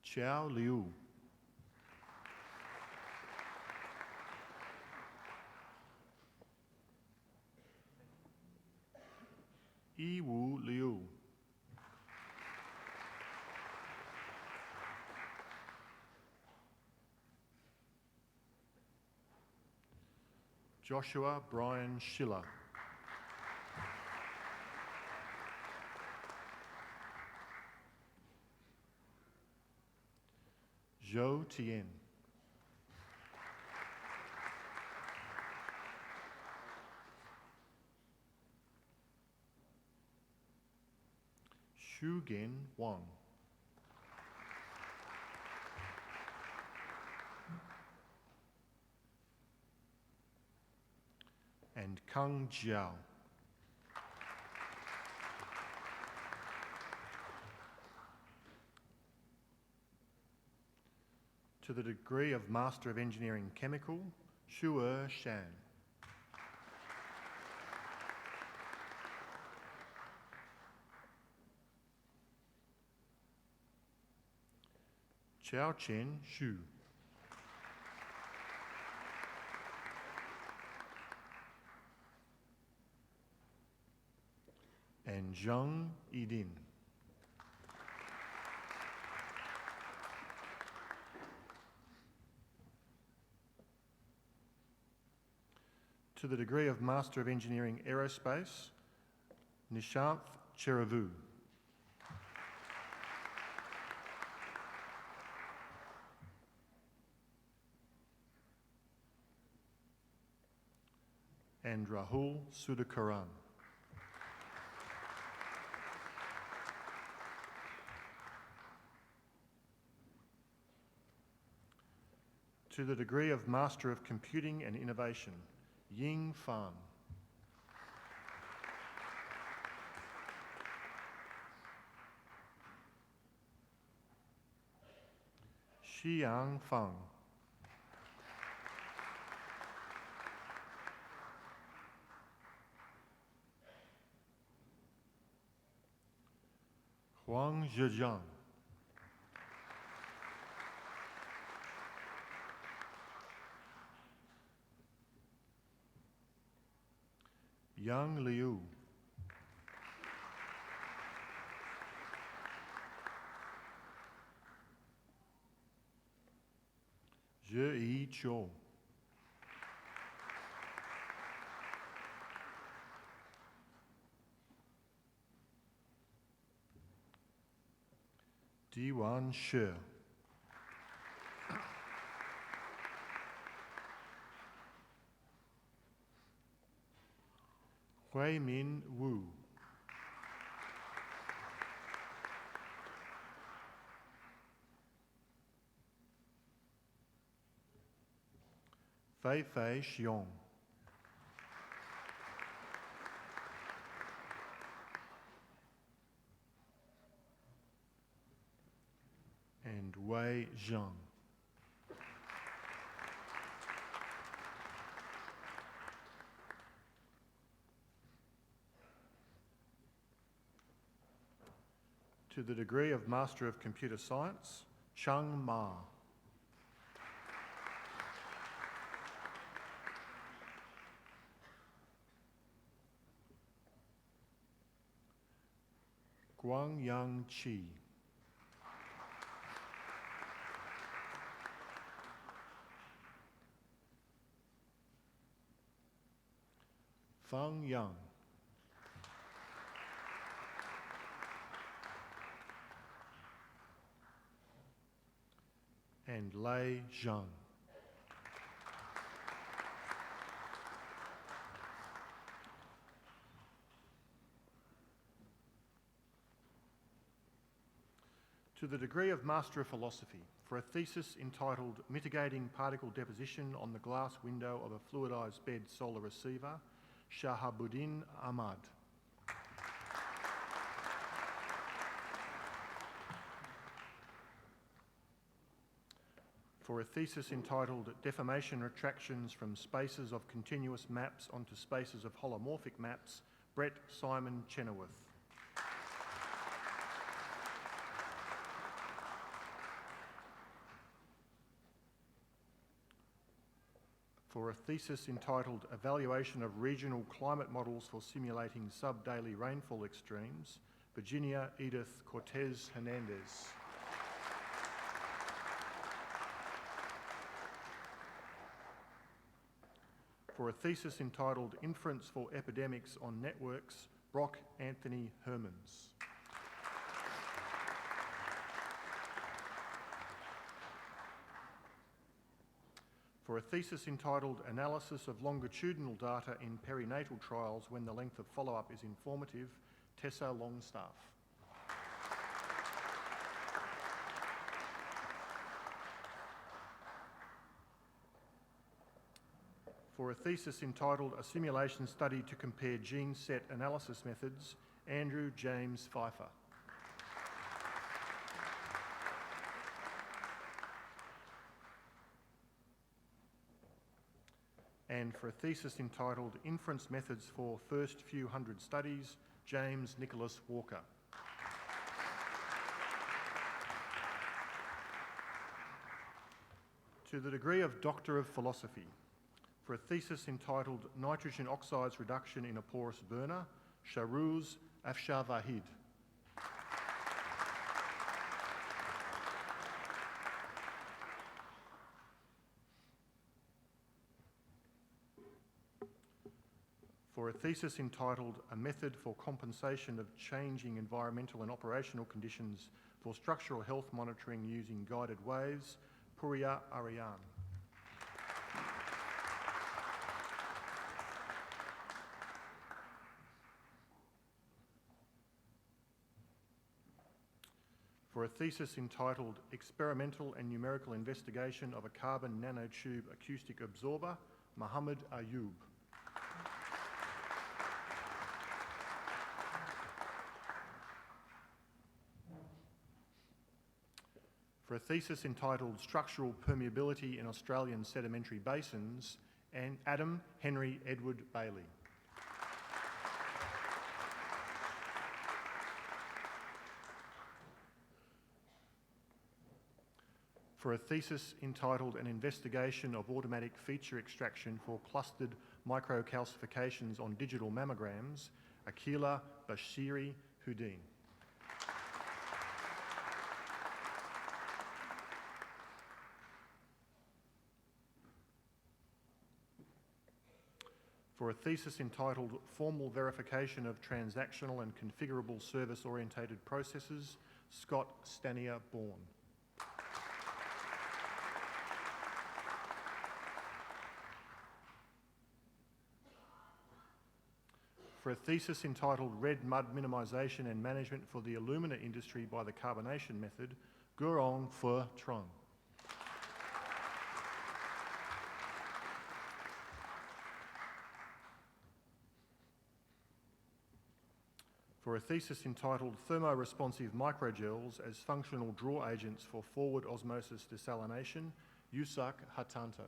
G: Xiao Liu. Yiwu Liu. Joshua Brian Schiller. Zhou Tian. Shugen Wang. And Kang Jiao. To the degree of Master of Engineering Chemical, Shu'er Shan. Chao Chen Xu. And Zhang Yidin. To the degree of Master of Engineering Aerospace, Nishanth Cheravu. And Rahul Sudhakaran. To the degree of Master of Computing and Innovation, Ying Fan. Xiang Fang. Huang Zhejiang. Yang Liu. Zhe Yi Chou. Diwan Shi. Hui Min Wu. Fei Fei Xiong. And Wei Zhang. To the degree of Master of Computer Science, Chung Ma. Guang Yang Chi. Fang Yang. And Lei Zhang. To the degree of Master of Philosophy, for a thesis entitled Mitigating Particle Deposition on the Glass Window of a Fluidised Bed Solar Receiver, Shahabuddin Ahmad. For a thesis entitled Deformation Retractions from Spaces of Continuous Maps onto Spaces of Holomorphic Maps, Brett Simon Chenoweth. For a thesis entitled Evaluation of Regional Climate Models for Simulating Sub-Daily Rainfall Extremes, Virginia Edith Cortez Hernandez. For a thesis entitled Inference for Epidemics on Networks, Brock Anthony Hermans. For a thesis entitled Analysis of Longitudinal Data in Perinatal Trials when the length of follow-up is informative, Tessa Longstaff. For a thesis entitled A Simulation Study to Compare Gene Set Analysis Methods, Andrew James Pfeiffer. And for a thesis entitled Inference Methods for First Few Hundred Studies, James Nicholas Walker. To the degree of Doctor of Philosophy, for a thesis entitled Nitrogen Oxides Reduction in a Porous Burner, Shahruz Afshavahid. For a thesis entitled A Method for Compensation of Changing Environmental and Operational Conditions for Structural Health Monitoring Using Guided Waves, Puriya Ariyan. For a thesis entitled Experimental and Numerical Investigation of a Carbon Nanotube Acoustic Absorber, Muhammad Ayub. For a thesis entitled Structural Permeability in Australian Sedimentary Basins, and Adam Henry Edward Bailey. For a thesis entitled An Investigation of Automatic Feature Extraction for Clustered Microcalcifications on Digital Mammograms, Akila Bashiri Houdin. For a thesis entitled Formal Verification of Transactional and Configurable Service-Orientated Processes, Scott Stanier Bourne. For a thesis entitled Red Mud Minimisation and Management for the Alumina Industry by the Carbonation Method, Gurong Phu Trong. For a thesis entitled Thermoresponsive Microgels as Functional Draw Agents for Forward Osmosis Desalination, Yusak Hatanto.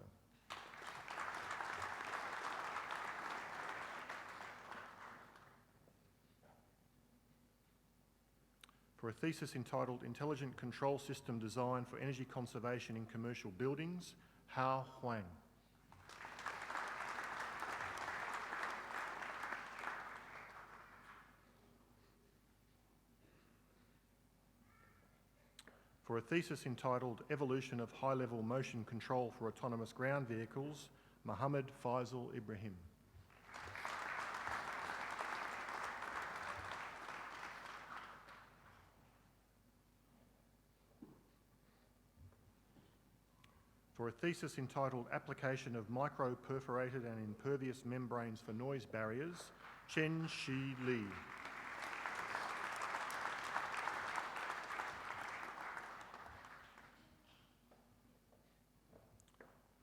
G: for a thesis entitled Intelligent Control System Design for Energy Conservation in Commercial Buildings, Hao Huang. For a thesis entitled Evolution of High-Level Motion Control for Autonomous Ground Vehicles, Mohammed Faisal Ibrahim. For a thesis entitled Application of Micro-Perforated and Impervious Membranes for Noise Barriers, Chen Shi Li.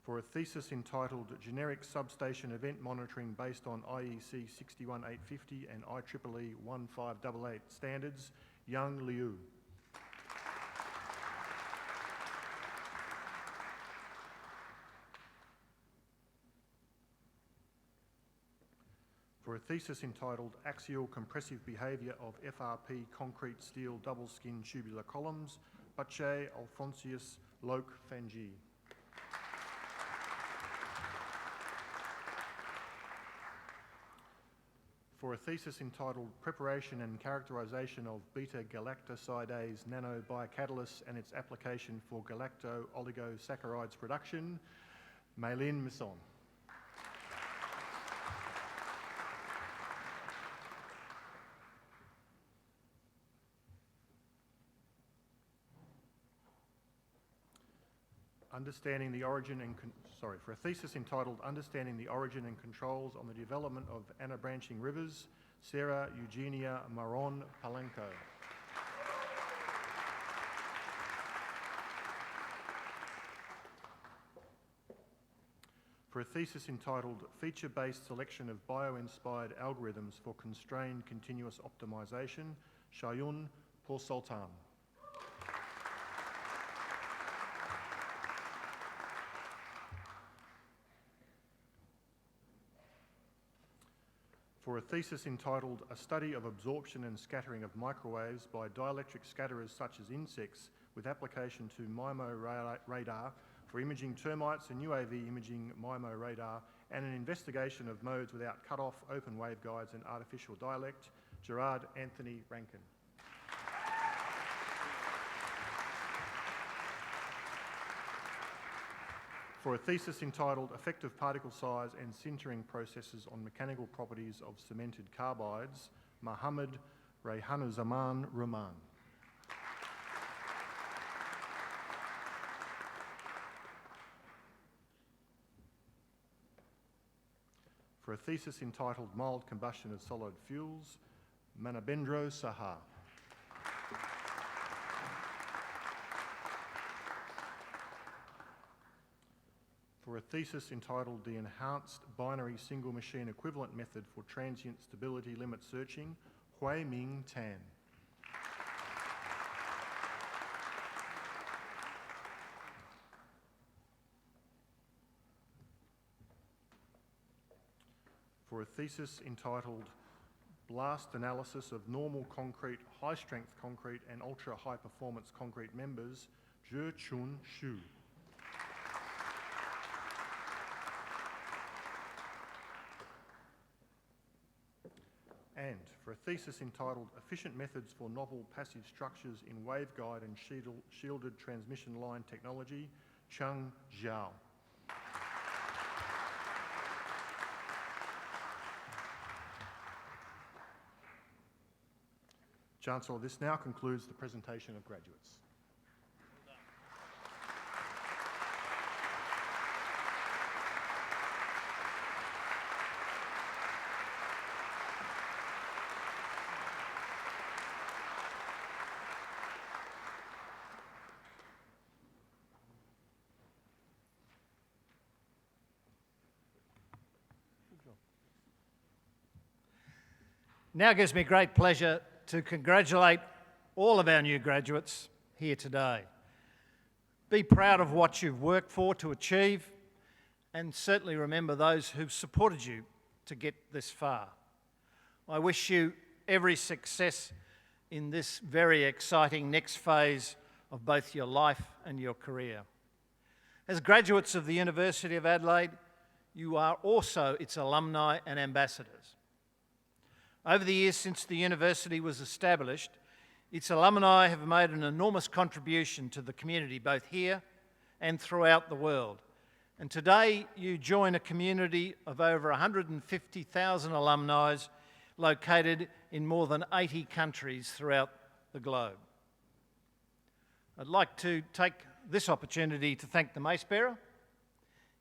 G: For a thesis entitled Generic Substation Event Monitoring based on IEC 61850 and IEEE 1588 standards, Yang Liu. For a thesis entitled Axial Compressive Behaviour of FRP Concrete Steel Double Skin Tubular Columns, Bache Alphonsius Loke Fanji. For a thesis entitled Preparation and Characterization of Beta-galactosidase nanobicatalysts and its application for galacto-oligosaccharides production, Maylin Misson. For a thesis entitled Understanding the Origin and Controls on the Development of Anna-Branching Rivers, Sarah Eugenia Maron Palenko. For a thesis entitled Feature-Based Selection of Bio-Inspired Algorithms for Constrained Continuous Optimization, Shayun Poursultan. For a thesis entitled A Study of Absorption and Scattering of Microwaves by Dielectric Scatterers such as insects with application to MIMO radar for imaging termites and UAV imaging MIMO radar, and an investigation of modes without cutoff, open waveguides and artificial dialect, Gerard Anthony Rankin. For a thesis entitled Effective Particle Size and Sintering Processes on Mechanical Properties of Cemented Carbides, Mohammed Rayhanuzaman Rahman. For a thesis entitled Mild Combustion of Solid Fuels, Manabendra Saha. For a thesis entitled The Enhanced Binary Single Machine Equivalent Method for Transient Stability Limit Searching, Hui Ming Tan. For a thesis entitled Blast Analysis of Normal Concrete, High Strength Concrete and Ultra High Performance Concrete Members, Zhe Chun Shu. And for a thesis entitled Efficient Methods for Novel Passive Structures in Waveguide and Shielded Transmission Line Technology, Cheng Zhao. Chancellor, this now concludes the presentation of graduates.
C: Now it gives me great pleasure to congratulate all of our new graduates here today. Be proud of what you've worked for to achieve, and certainly remember those who've supported you to get this far. I wish you every success in this very exciting next phase of both your life and your career. As graduates of the University of Adelaide, you are also its alumni and ambassadors. Over the years since the university was established, its alumni have made an enormous contribution to the community, both here and throughout the world. And today you join a community of over 150,000 alumni located in more than 80 countries throughout the globe. I'd like to take this opportunity to thank the Mace Bearer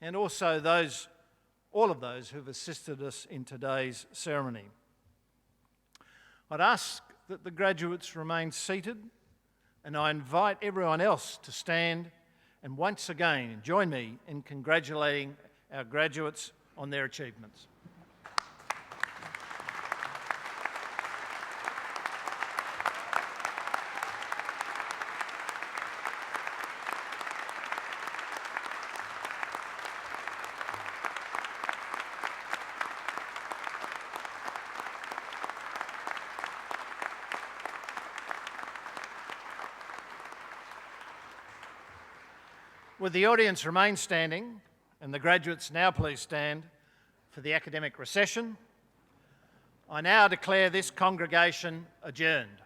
C: and also all of those who've assisted us in today's ceremony. I'd ask that the graduates remain seated, and I invite everyone else to stand and once again join me in congratulating our graduates on their achievements. Would the audience remain standing, and the graduates now please stand for the academic recession. I now declare this congregation adjourned.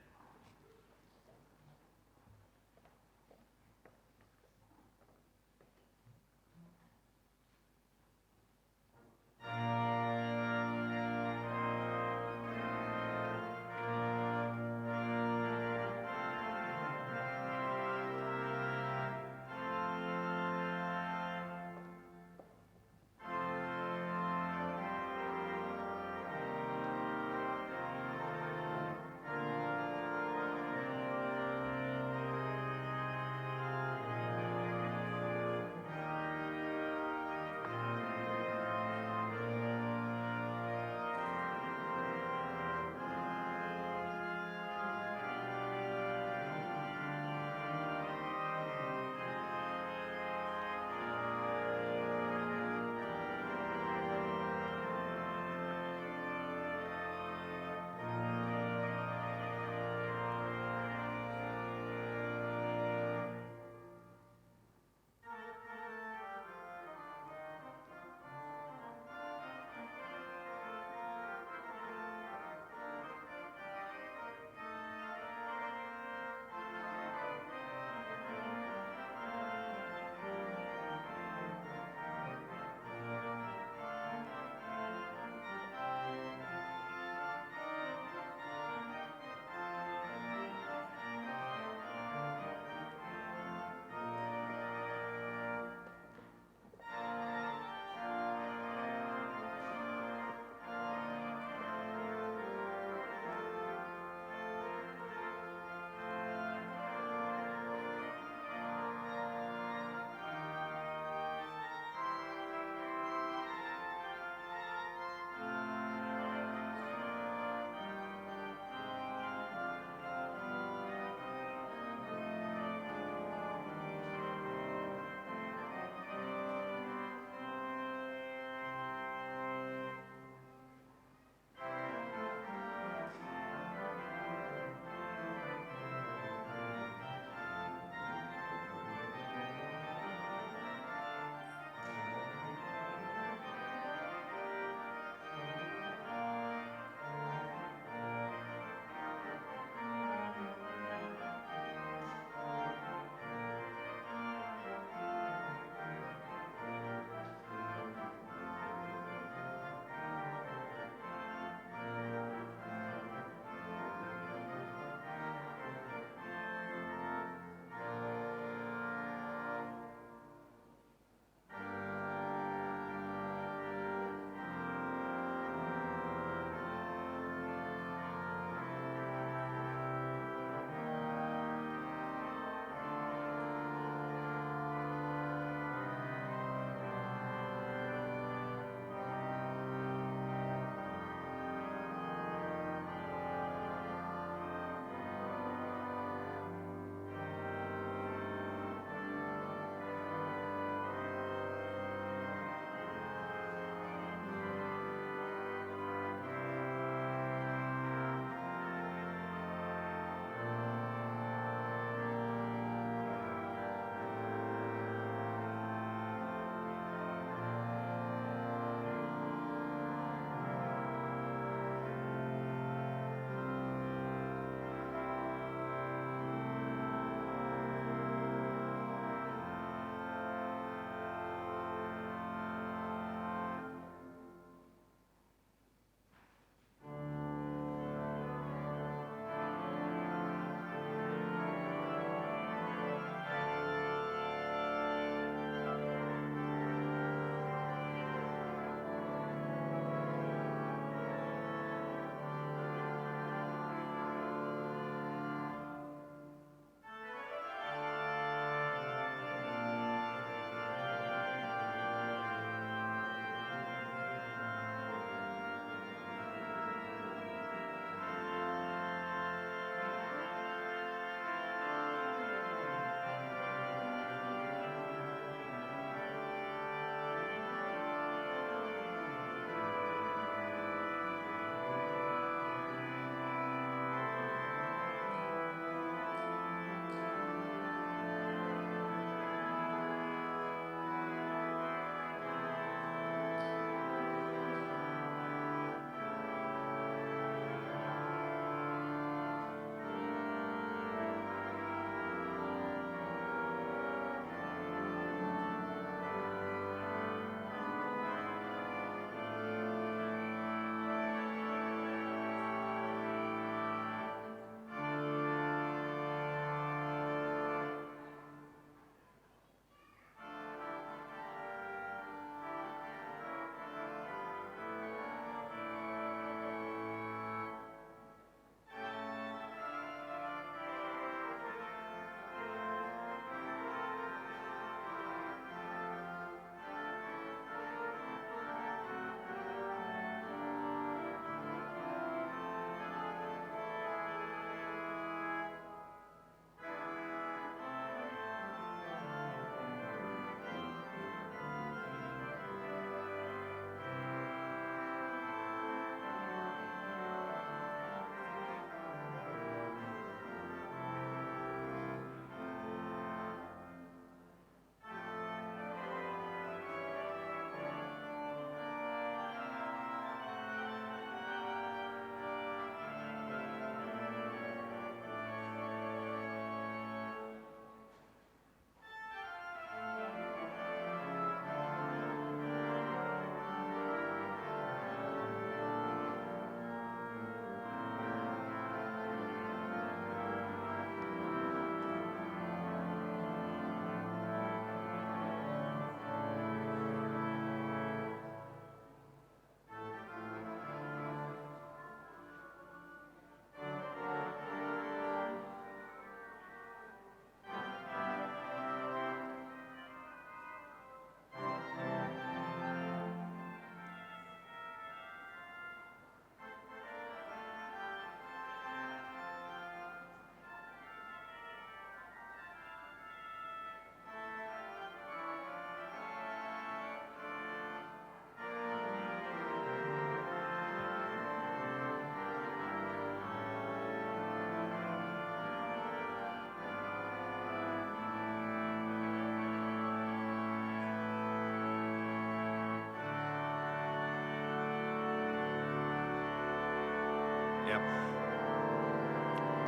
H: Yep.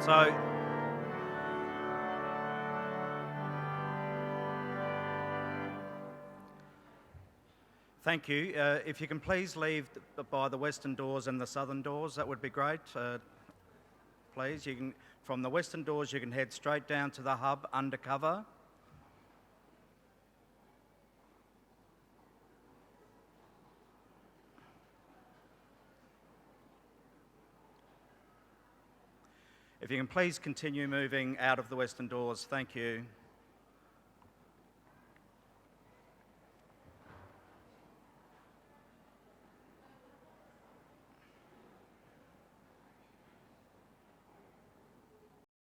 H: So, thank you. If you can please leave by the western doors and the southern doors, that would be great. Please, from the western doors, you can head straight down to the hub undercover. If you can please continue moving out of the western doors, thank you.